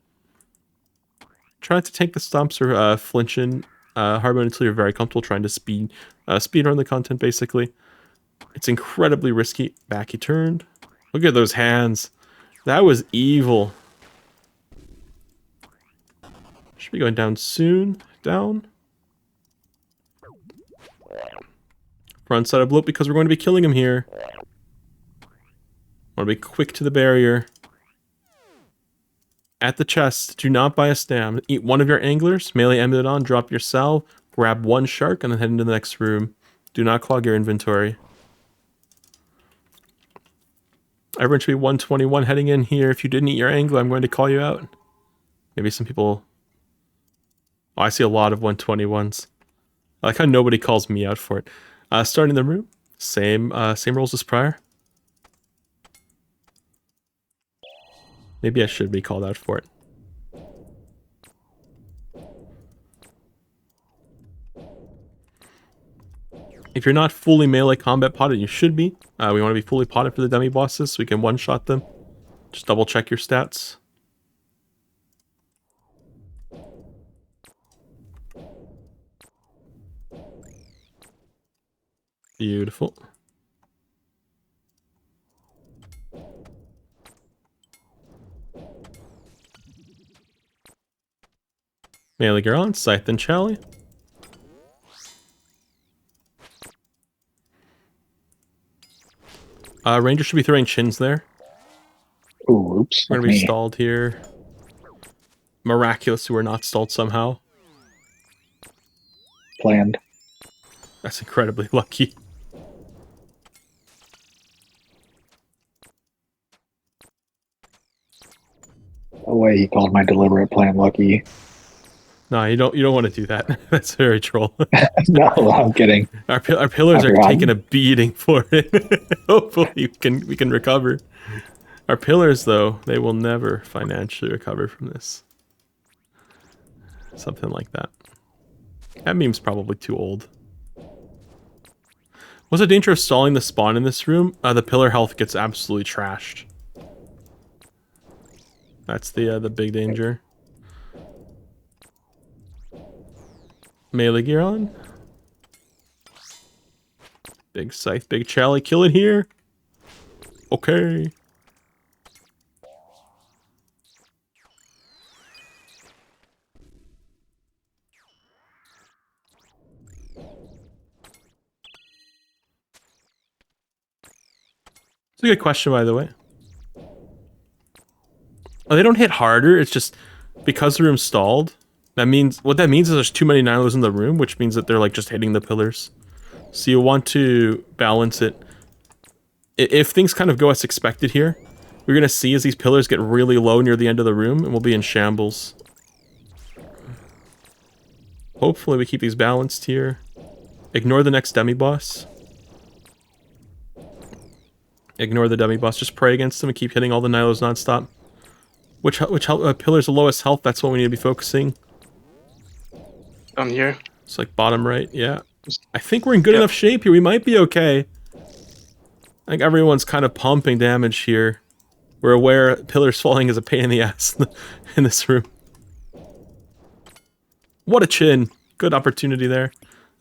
Try not to take the stomps or flinching hard mode until you're very comfortable trying to speed run the content, basically. It's incredibly risky. Back he turned. Look at those hands. That was evil. Should be going down soon. Down. Front side of bloat because we're going to be killing him here. Want to be quick to the barrier. At the chest, do not buy a stam. Eat one of your anglers, melee amulet on, drop your salve, grab one shark, and then head into the next room. Do not clog your inventory. Everyone should be 121 heading in here. If you didn't eat your angler, I'm going to call you out. Maybe some people... Oh, I see a lot of 121s. I like how nobody calls me out for it. Starting the room. Same rolls as prior. Maybe I should be called out for it. If you're not fully melee combat potted, you should be. We want to be fully potted for the demi bosses so we can one-shot them. Just double check your stats. Beautiful. Melee gear on, Scythe and Chally. Ranger should be throwing chins there. Ooh, oops. We're That's gonna be me. stalled here. Miraculous, we're not stalled somehow. Planned. That's incredibly lucky. No way he called my deliberate plan lucky. No, you don't want to do that. That's very troll. No, I'm kidding. Our pillars I are forgot. taking a beating for it. Hopefully we can recover. Our pillars, though, they will never financially recover from this. Something like that. That meme's probably too old. What's the danger of stalling the spawn in this room? The pillar health gets absolutely trashed. That's the big danger. Melee gear on. Big Scythe, big Chally, kill it here. Okay. It's a good question, by the way. Oh, they don't hit harder. It's just because the room's stalled. That means what that means is there's too many Nilos in the room, which means that they're like just hitting the pillars. So you want to balance it. If things kind of go as expected here, we're gonna see as these pillars get really low near the end of the room, and we'll be in shambles. Hopefully we keep these balanced here. Ignore the next demi-boss. Ignore the demi-boss. Just pray against them and keep hitting all the Nilos non-stop. Which pillar's the lowest health? That's what we need to be focusing. I'm here. It's like bottom right, yeah. I think we're in good enough shape here. We might be okay. I think everyone's kind of pumping damage here. We're aware pillars falling is a pain in the ass in this room. What a chin. Good opportunity there.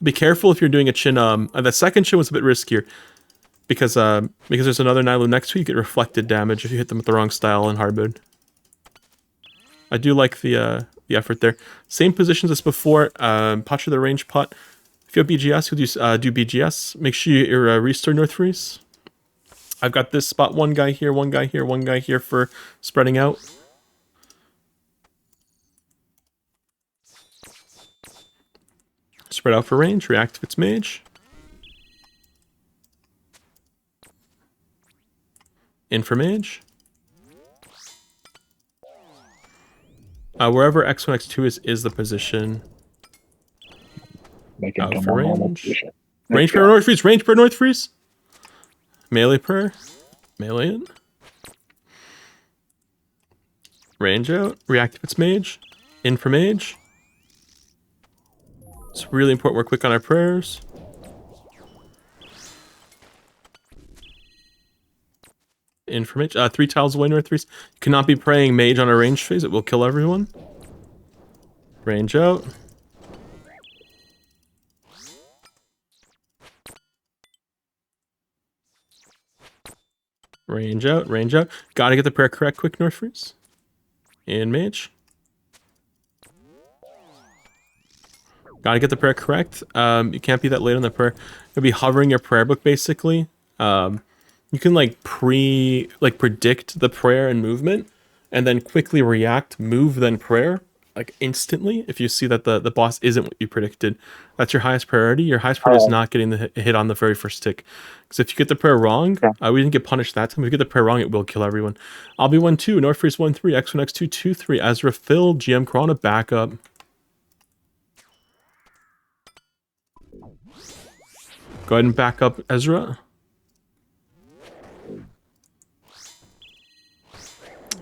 Be careful if you're doing a chin. The second chin was a bit riskier. Because there's another Nilo next to you, you get reflected damage if you hit them with the wrong style in hard mode. I do like the effort there. Same positions as before. Potcher the range pot. If you have BGS, you'll do BGS. Make sure you restore North Freeze. I've got this spot. One guy here, one guy here, one guy here for spreading out. Spread out for range. React if it's mage. In for mage. Wherever X1, X2 is the position. Make it Out to a for more normal range. position. Range prayer, North Freeze. Range prayer, North Freeze. Melee prayer. Melee in. Range out. React if it's mage. In for mage. It's really important we're quick on our prayers. In for mage. 3 tiles away, North Freeze. You cannot be praying mage on a range phase. It will kill everyone. Range out. Range out, range out. Gotta get the prayer correct quick, North Freeze. In mage. Gotta get the prayer correct. You can't be that late on the prayer. You'll be hovering your prayer book, basically. You can, like, predict the prayer and movement, and then quickly react, move, then prayer. like instantly if you see that the boss isn't what you predicted. That's your highest priority. Your highest priority is not getting the hit on the very first tick. Because if you get the prayer wrong, we didn't get punished that time. If you get the prayer wrong, it will kill everyone. I'll be 1-2, North Freeze 1-3, X1, X2, 2-3, Ezra, Phil, GM Corona, backup. Go ahead and back up Ezra.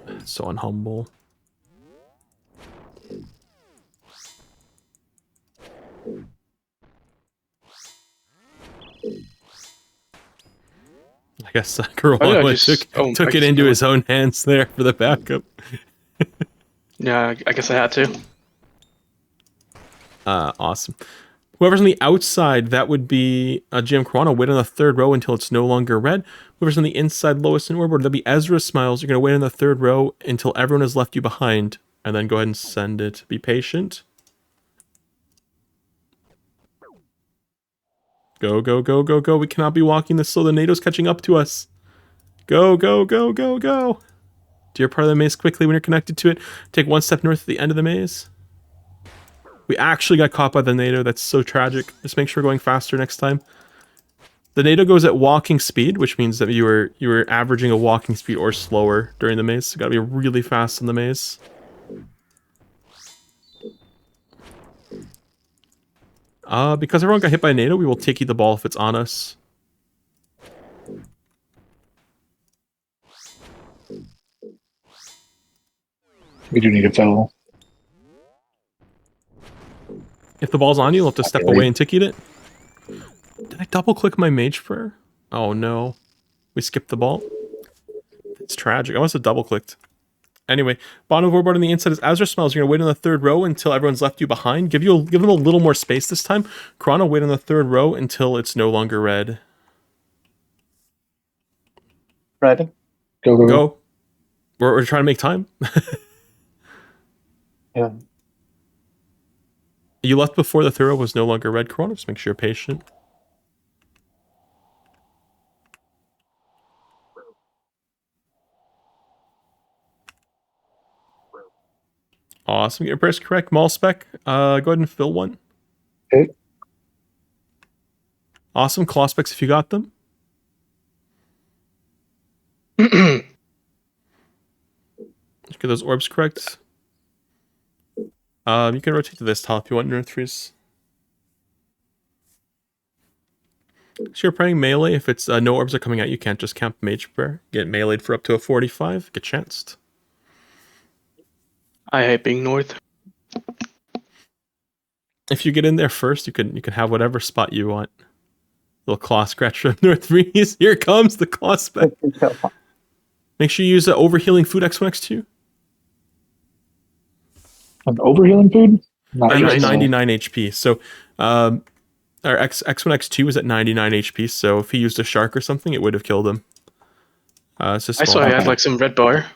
It's so unhumble. I guess Corona took it into his own hands there for the backup. Yeah, I guess I had to. Awesome. Whoever's on the outside, that would be GM Corona. Wait on the third row until it's no longer red. Whoever's on the inside, lowest in order, that'd be Ezra Smiles. You're going to wait on the third row until everyone has left you behind, and then go ahead and send it. Be patient. Go, go, go, go, go. We cannot be walking this slow. The NATO's catching up to us. Go, go, go, go, go. Do your part of the maze quickly when you're connected to it. Take one step north at the end of the maze. We actually got caught by the NATO. That's so tragic. Just make sure we're going faster next time. The NATO goes at walking speed, which means that you were averaging a walking speed or slower during the maze. So you gotta be really fast in the maze. Because everyone got hit by NATO, we will take you the ball if it's on us. We do need a fill. If the ball's on you, you'll have to step away and ticket it. Did I double click my mage prayer? Oh no. We skipped the ball. It's tragic. I must have double clicked. Anyway, bottom of overboard on the inside is Azure Smells. You're going to wait on the third row until everyone's left you behind. Give them a little more space this time. Chrono, wait on the third row until it's no longer red. Ready? Go, go, go. We're trying to make time. Yeah. You left before the third row was no longer red, Chrono. Just make sure you're patient. Awesome. Get your prayers correct. Mall spec. Go ahead and fill one. Okay. Awesome. Claw specs if you got them. Get those orbs correct. You can rotate to this tile if you want, North Freeze. So you're praying melee. If it's no orbs are coming out, you can't just camp mage prayer. Get meleeed for up to a 45. Get chanced. I hate being north. If you get in there first, you can have whatever spot you want. Little claw scratch from North Freeze. Here comes the claw spec. Make sure you use overhealing food X1, X2. An overhealing food? 99 HP. So our X1, X2 was at 99 HP. So if he used a shark or something, it would have killed him. It's just I saw he had like some red bar.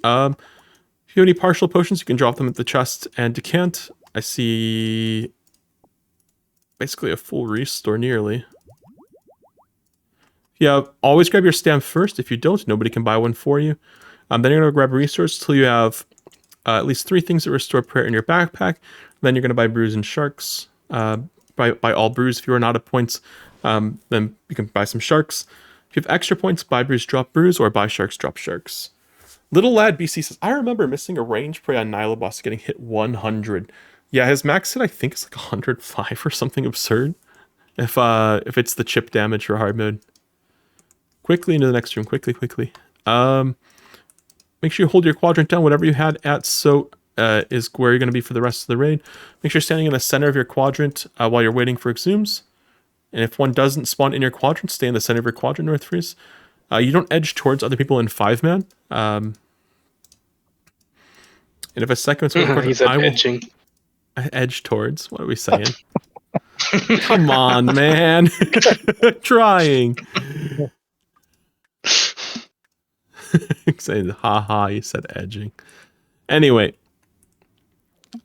If you have any partial potions, you can drop them at the chest and decant. I see basically a full restore nearly. Yeah, always grab your stamp first. If you don't, nobody can buy one for you. Then you're going to grab a resource till you have at least 3 things that restore prayer in your backpack. Then you're going to buy brews and sharks. Buy all brews if you are not at points. Then you can buy some sharks. If you have extra points, buy brews, drop brews, or buy sharks, drop sharks. Little Lad BC says, I remember missing a range prey on Nyla boss getting hit 100. Yeah, his max hit I think is like 105 or something absurd. If it's the chip damage for hard mode. Quickly into the next room, quickly. Make sure you hold your quadrant down. Whatever you had at is where you're going to be for the rest of the raid. Make sure you're standing in the center of your quadrant while you're waiting for exhumes. And if one doesn't spawn in your quadrant, stay in the center of your quadrant, North Freeze. You don't edge towards other people in 5-man. And if a second one's He's edging. Edge towards. What are we saying? Come on, man. Trying. Saying, haha, you said edging. Anyway.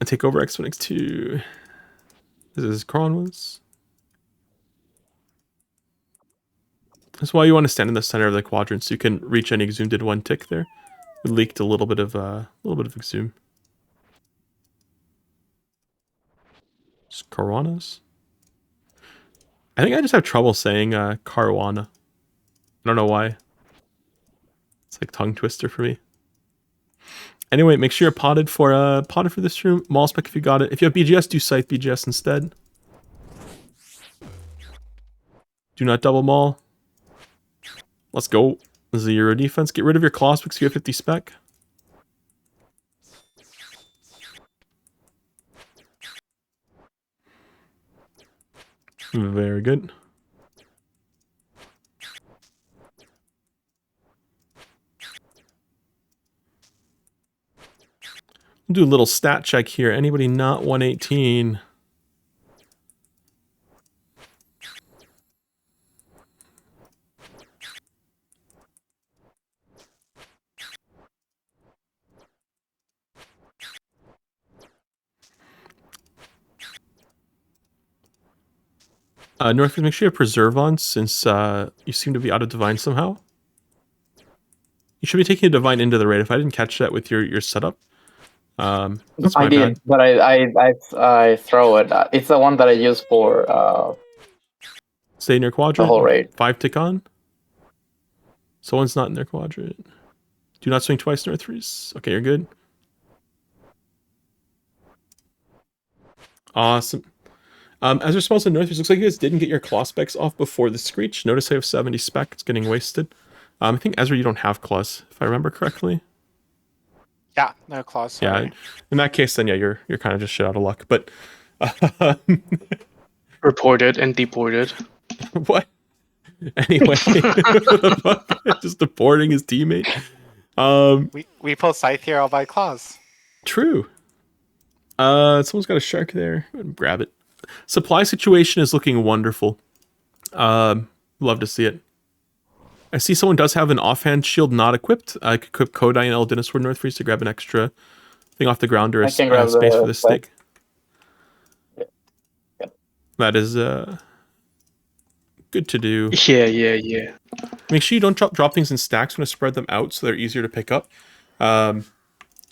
I take over X1, X2. This is Kronwas. That's why you want to stand in the center of the quadrant so you can reach any exhumed in one tick there. We leaked a little bit of exhume. Just Caruanas. I think I just have trouble saying Caruana. I don't know why. It's like tongue twister for me. Anyway, make sure you're potted for this room. Maul spec if you got it. If you have BGS, do Scythe BGS instead. Do not double maul. Let's go. 0 defense. Get rid of your claw specs if you have 50 spec. Very good. Do a little stat check here. Anybody not 118? North, make sure you have Preserve on since you seem to be out of Divine somehow. You should be taking a Divine into the raid. If I didn't catch that with your setup, that's my I did, bad. but I throw it. It's the one that I use for Stay in your the quadrant. whole raid. 5 tick on. Someone's not in their quadrant. Do not swing twice, North Freeze. Okay, you're good. Awesome. As a response to North Freeze, looks like you guys didn't get your claw specs off before the Screech. Notice I have 70 spec. It's getting wasted. I think Ezra, you don't have claws, if I remember correctly. Yeah, no claws. Sorry. Yeah, in that case, then yeah, you're kind of just shit out of luck. But Reported and deported. what? Anyway, what the fuck? Just deporting his teammate. We pull Scythe here. I'll buy claws. True. Someone's got a shark there. Go ahead and grab it. Supply situation is looking wonderful. Love to see it. I see someone does have an offhand shield not equipped. I could equip Kodai and Eldina Sword North Freeze to grab an extra thing off the ground or a I can grab space the for the stick. Yeah. That is good to do. Yeah. Make sure you don't drop things in stacks. You want to spread them out so they're easier to pick up.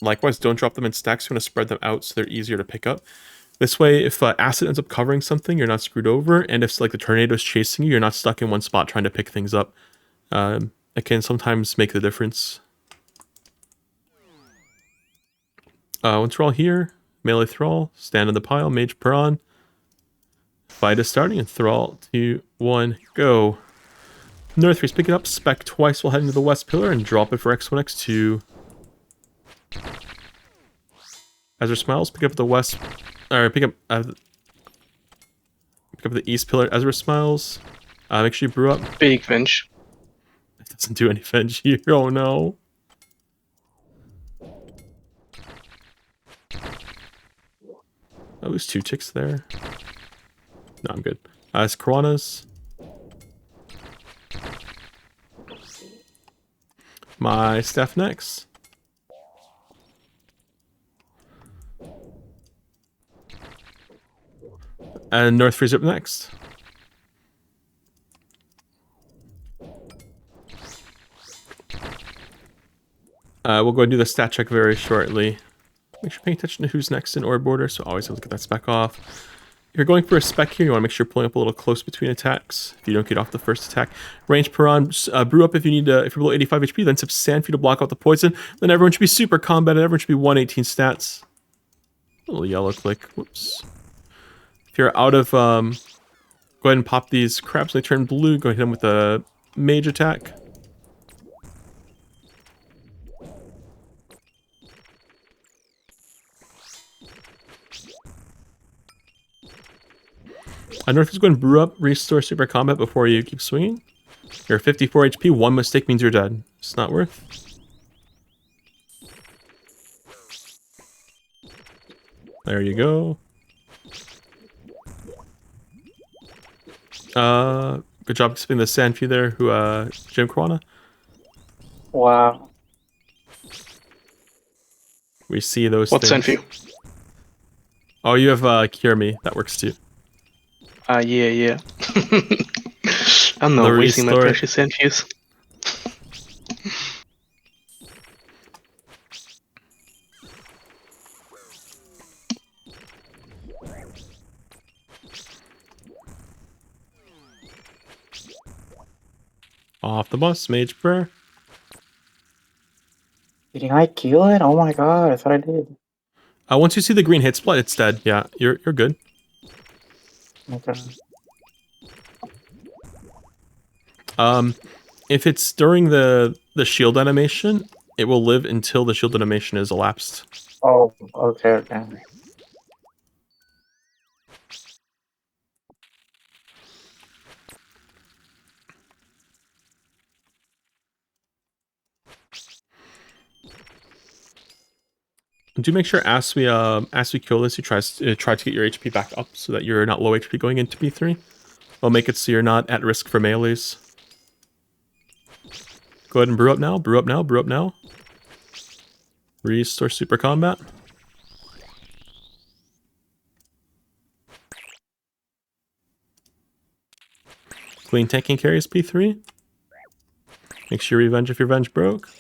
Likewise, don't drop them in stacks. You want to spread them out so they're easier to pick up. This way, if acid ends up covering something, you're not screwed over. And if like the tornado is chasing you, you're not stuck in one spot trying to pick things up. It can sometimes make the difference. Once we're all here, melee thrall, stand in the pile, mage prawn. Fight is starting in 3, 2, 1, go. North Freeze, pick it up, spec twice while heading to the west pillar, and drop it for X1, X2. Ezra Smiles, pick up the west, or pick up the east pillar. Ezra Smiles, make sure you brew up. Big Finch. It doesn't do any venge here. Oh no. I lose 2 ticks there. No, I'm good. It's Caruanas. My staff next. And North Freeze up next. We'll go and do the stat check very shortly. Make sure you're paying attention to who's next in orb order, so always have to get that spec off. If you're going for a spec here, you want to make sure you're pulling up a little close between attacks. If you don't get off the first attack, range Piran, brew up if you need to. If you're below 85 HP, then sip sand for you to block out the poison. Then everyone should be super combated. Everyone should be 118 stats. A little yellow click. Whoops. If you're out of, go ahead and pop these crabs when they turn blue. Go ahead and hit them with a mage attack. North is going to brew up, restore super combat before you keep swinging. You're 54 HP. One mistake means you're dead. It's not worth. There you go. Good job spinning the sand few there. Who, Jim Corona. Wow. We see those What's things. Senfu? Oh, you have Cure Me. That works too. Yeah. I'm not The wasting my restore. precious Senfus. Off the bus, Mage Prayer. Did I kill it? Oh my god, I thought I did. Once you see the green hit split, it's dead. Yeah, you're good. Okay. If it's during the shield animation, it will live until the shield animation is elapsed. Oh, okay. Do make sure as we kill this, you try to get your HP back up so that you're not low HP going into P3. I'll make it so you're not at risk for melees. Go ahead and brew up now. Brew up now. Brew up now. Restore super combat. Clean tanking carries P3. Make sure you revenge if your revenge broke.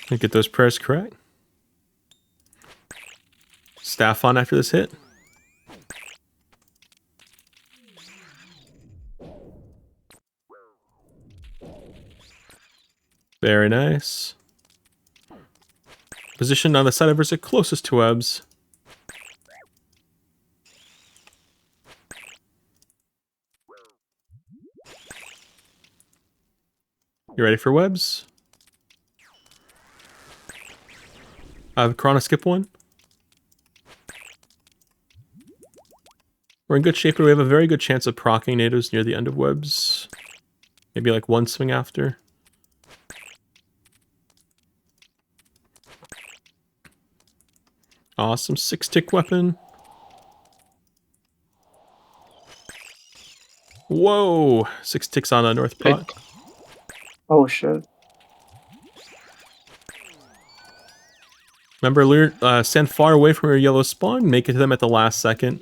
And get those prayers correct. Staff on after this hit. Very nice. Position on the side of Versa closest to webs. You ready for webs? Chrono skip one. We're in good shape, but we have a very good chance of proccing natives near the end of webs. Maybe like one swing after. Awesome 6-tick weapon. Whoa! 6 ticks on a north pot. Oh shit. Remember, stand far away from your yellow spawn. Make it to them at the last second.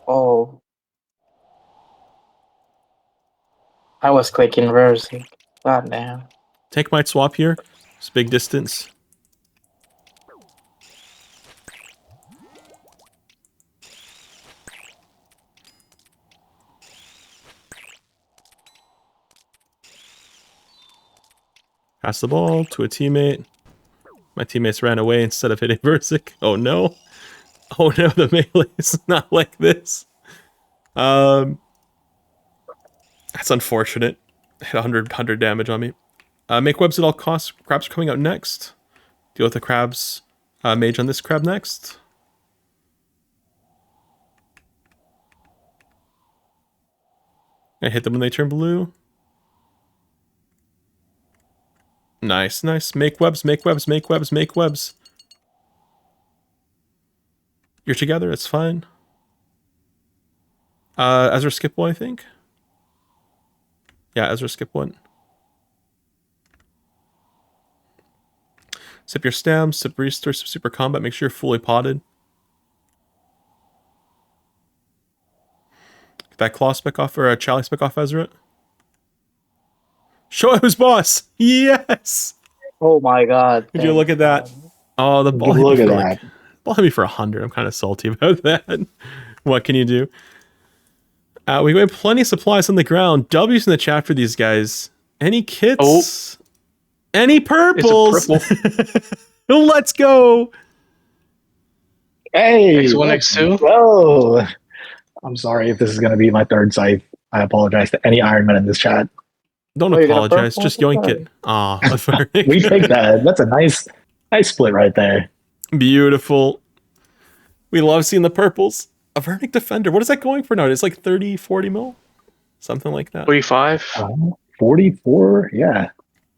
Oh. I was clicking reversing. God damn. Tank might swap here. It's big distance. Pass the ball to a teammate. My teammates ran away instead of hitting Versik. Oh no. Oh no, the melee is not like this. That's unfortunate. Hit 100 damage on me. Make webs at all costs. Crabs coming out next. Deal with the crabs. Mage on this crab next. I hit them when they turn blue. Nice, nice. Make webs, make webs, make webs, make webs. You're together, it's fine. Ezra skip one, I think. Yeah, Ezra skip one. Sip your stam, sip restore, sip super combat. Make sure you're fully potted. Get that claw spec off, or a chalice spec off Ezra. Show who's boss! Yes! Oh my god. Would you look at that? Oh, the ball Look hit me at for that. ball hit me for 100. I'm kind of salty about that. What can you do? We have plenty of supplies on the ground. W's in the chat for these guys. Any kits? Oh. Any purples? It's a purple. Let's go! Hey, X1, let's X2. go. I'm sorry if this is going to be my third scythe. I apologize to any Iron Man in this chat. Don't Oh, you got a apologize. purple? Just yoink it. Aw, We take that. That's a nice split right there. Beautiful. We love seeing the purples. A Vernic Defender. What is that going for now? It's like 30, 40 mil? Something like that. 45. 44? Yeah.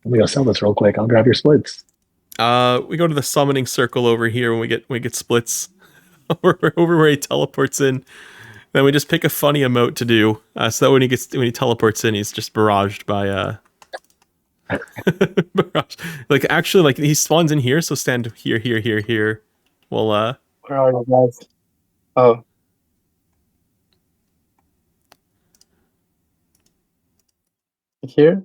Let me go sell this real quick. I'll grab your splits. We go to the summoning circle over here when we get splits over where he teleports in. Then we just pick a funny emote to do, so that when he teleports in, he's just barraged by barrage. Like actually, like he spawns in here, so stand here. Well, Where are you guys? Oh. Here?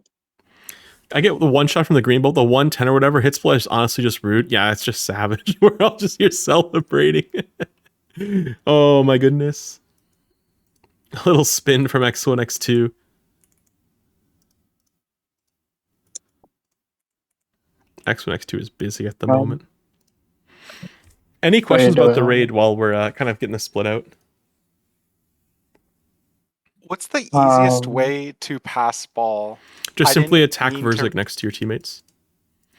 I get the one shot from the green bolt, the 110 or whatever hit split is honestly just rude. Yeah, it's just savage. We're all just here celebrating. Oh my goodness. A little spin from X1, X2. X1, X2 is busy at the moment. Any questions about the raid while we're kind of getting the split out? What's the easiest way to pass ball? Just I simply didn't attack mean to- Verzik next to your teammates.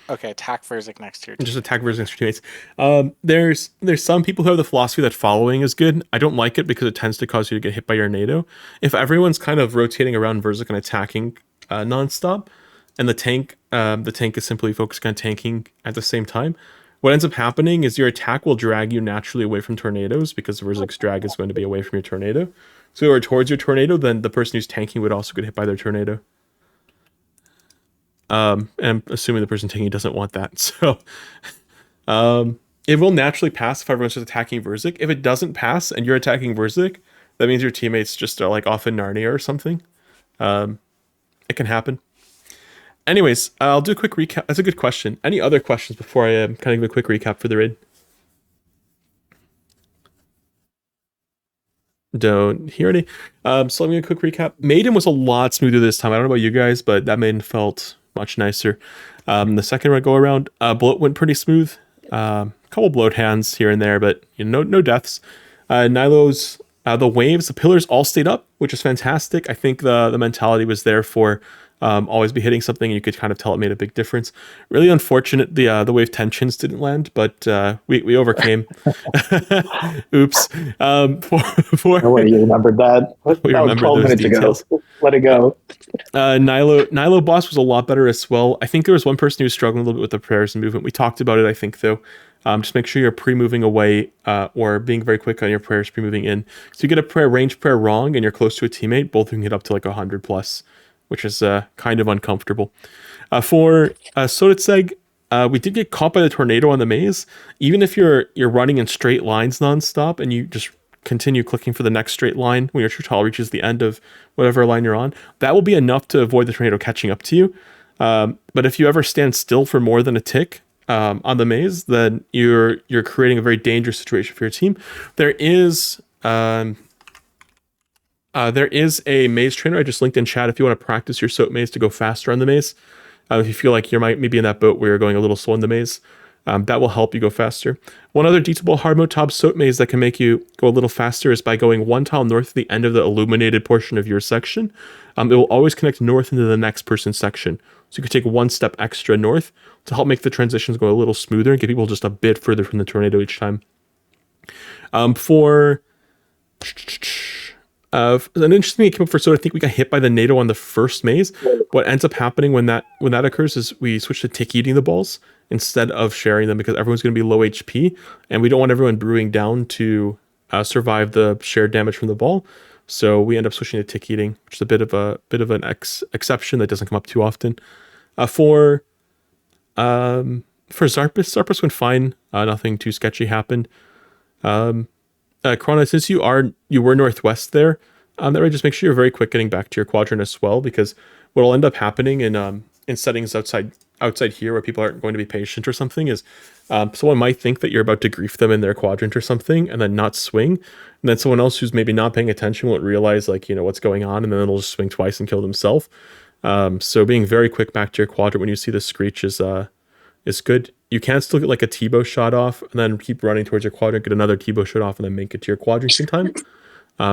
Okay, attack Verzik next to your Just attack Verzik next to your teammates. There's some people who have the philosophy that following is good. I don't like it because it tends to cause you to get hit by your NATO. If everyone's kind of rotating around Verzik and attacking nonstop, and the tank is simply focusing on tanking at the same time, what ends up happening is your attack will drag you naturally away from tornadoes because Verzik's drag is going to be away from your tornado. So if you're towards your tornado, then the person who's tanking would also get hit by their tornado. And I'm assuming the person taking doesn't want that. So it will naturally pass if everyone's just attacking Verzik. If it doesn't pass and you're attacking Verzik, that means your teammates just are like off in Narnia or something. It can happen. Anyways, I'll do a quick recap. That's a good question. Any other questions before I kind of give a quick recap for the raid? Don't hear any. So let me give a quick recap. Maiden was a lot smoother this time. I don't know about you guys, but that Maiden felt much nicer. The second go around, Bloat went pretty smooth. A couple bloat hands here and there, but no deaths. Nilo's the waves, the pillars all stayed up, which is fantastic. I think the mentality was there for always be hitting something, and you could kind of tell it made a big difference. Really unfortunate the wave tensions didn't land, but we overcame. Oops. No way you remembered that. We That was remember 12 those minutes details. ago. Let it go. Nilo boss was a lot better as well. I think there was one person who was struggling a little bit with the prayers and movement. We talked about it, I think, though. Just make sure you're pre-moving away or being very quick on your prayers pre-moving in. So you get a prayer, range prayer wrong and you're close to a teammate, both can get up to like 100 plus, which is kind of uncomfortable. For Soditseg, we did get caught by the tornado on the maze. Even if you're running in straight lines nonstop and you just continue clicking for the next straight line when your Trutal reaches the end of whatever line you're on, that will be enough to avoid the tornado catching up to you. But if you ever stand still for more than a tick on the maze, then you're creating a very dangerous situation for your team. There is a maze trainer I just linked in chat if you want to practice your soap maze to go faster on the maze. If you feel like you might maybe in that boat where you're going a little slow in the maze, that will help you go faster. One other detailable hard mode top soap maze that can make you go a little faster is by going one tile north to the end of the illuminated portion of your section. It will always connect north into the next person's section. So you can take one step extra north to help make the transitions go a little smoother and get people just a bit further from the tornado each time. For an interesting thing that came up for Soda, I think we got hit by the NATO on the first maze. What ends up happening when that occurs is we switch to tick eating the balls instead of sharing them because everyone's going to be low HP and we don't want everyone brewing down to survive the shared damage from the ball. So we end up switching to tick eating, which is a bit of an exception that doesn't come up too often. For Zarpus went fine. Nothing too sketchy happened. Chrono, since you were northwest there, that way just make sure you're very quick getting back to your quadrant as well, because what will end up happening in settings outside here where people aren't going to be patient or something is someone might think that you're about to grief them in their quadrant or something and then not swing, and then someone else who's maybe not paying attention won't realize what's going on, and then it'll just swing twice and kill themselves. So being very quick back to your quadrant when you see the screech is good. You can still get like a T-bow shot off and then keep running towards your quadrant, get another T-bow shot off, and then make it to your quadrant in time.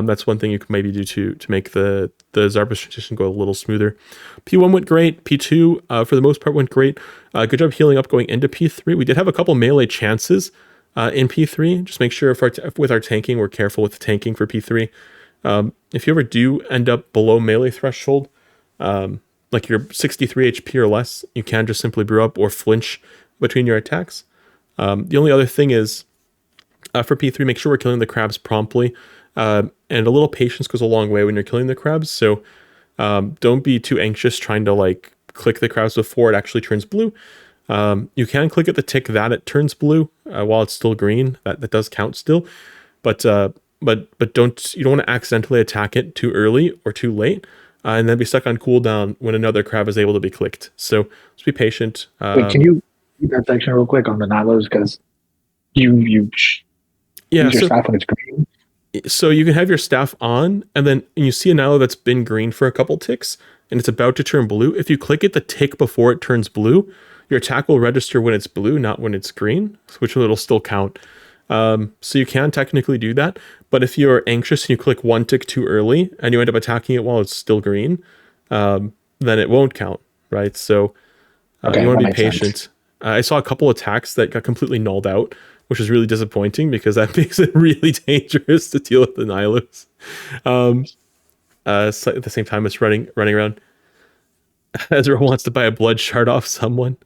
That's one thing you can maybe do to make the Zarpus transition go a little smoother. P1 went great. P2, for the most part, went great. Good job healing up going into P3. We did have a couple melee chances in P3. Just make sure with our tanking, we're careful with the tanking for P3. If you ever do end up below melee threshold, like you're 63 HP or less, you can just simply brew up or flinch between your attacks. The only other thing is, for P3, make sure we're killing the crabs promptly. And a little patience goes a long way when you're killing the crabs. So don't be too anxious trying to click the crabs before it actually turns blue. You can click at the tick that it turns blue while it's still green. That does count still. But you don't want to accidentally attack it too early or too late. and then be stuck on cooldown when another crab is able to be clicked. So just be patient. Wait, can you read that section real quick on the Nilos? Because you use Yeah, your staff when it's green. so you can have your staff on, and then you see a Nilo that's been green for a couple ticks, and it's about to turn blue. If you click it the tick before it turns blue, your attack will register when it's blue, not when it's green, which it'll still count. So you can technically do that, but if you're anxious and you click one tick too early and you end up attacking it while it's still green, then it won't count, right? So Okay, you want to that be makes sense. patient. I saw a couple attacks that got completely nulled out, which is really disappointing because that makes it really dangerous to deal with the Nihilus. So at the same time, it's running around. Ezra wants to buy a blood shard off someone.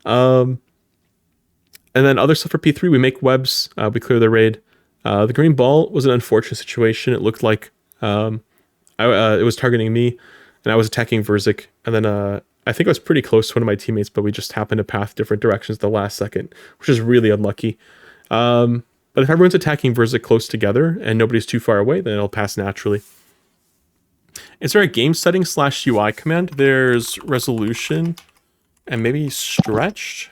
And then other stuff for P3, we make webs, we clear the raid. The green ball was an unfortunate situation. It looked like it was targeting me, and I was attacking Verzik. And then I think I was pretty close to one of my teammates, but we just happened to path different directions at the last second, which is really unlucky. But if everyone's attacking Verzik close together and nobody's too far away, then it'll pass naturally. Is there a game setting / UI command? There's resolution and maybe stretched.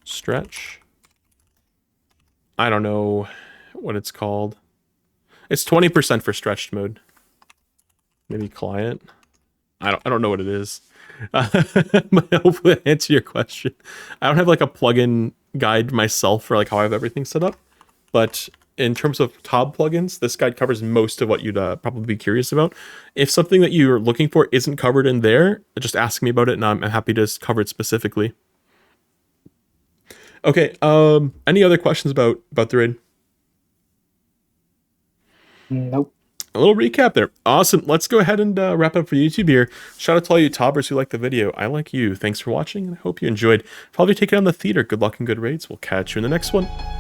Stretch. I don't know what it's called. It's 20% for stretched mode. Maybe client. I don't know what it is. But hopefully I answer your question. I don't have like a plugin guide myself for like how I have everything set up, but in terms of TOB plugins, this guide covers most of what you'd probably be curious about. If something that you're looking for isn't covered in there, just ask me about it, and I'm happy to cover it specifically. Okay. Any other questions about the raid? Nope. A little recap there. Awesome. Let's go ahead and wrap up for YouTube here. Shout out to all you Tobbers who liked the video. I like you. Thanks for watching, and I hope you enjoyed. For all of you taking on the theater, good luck and good raids. We'll catch you in the next one.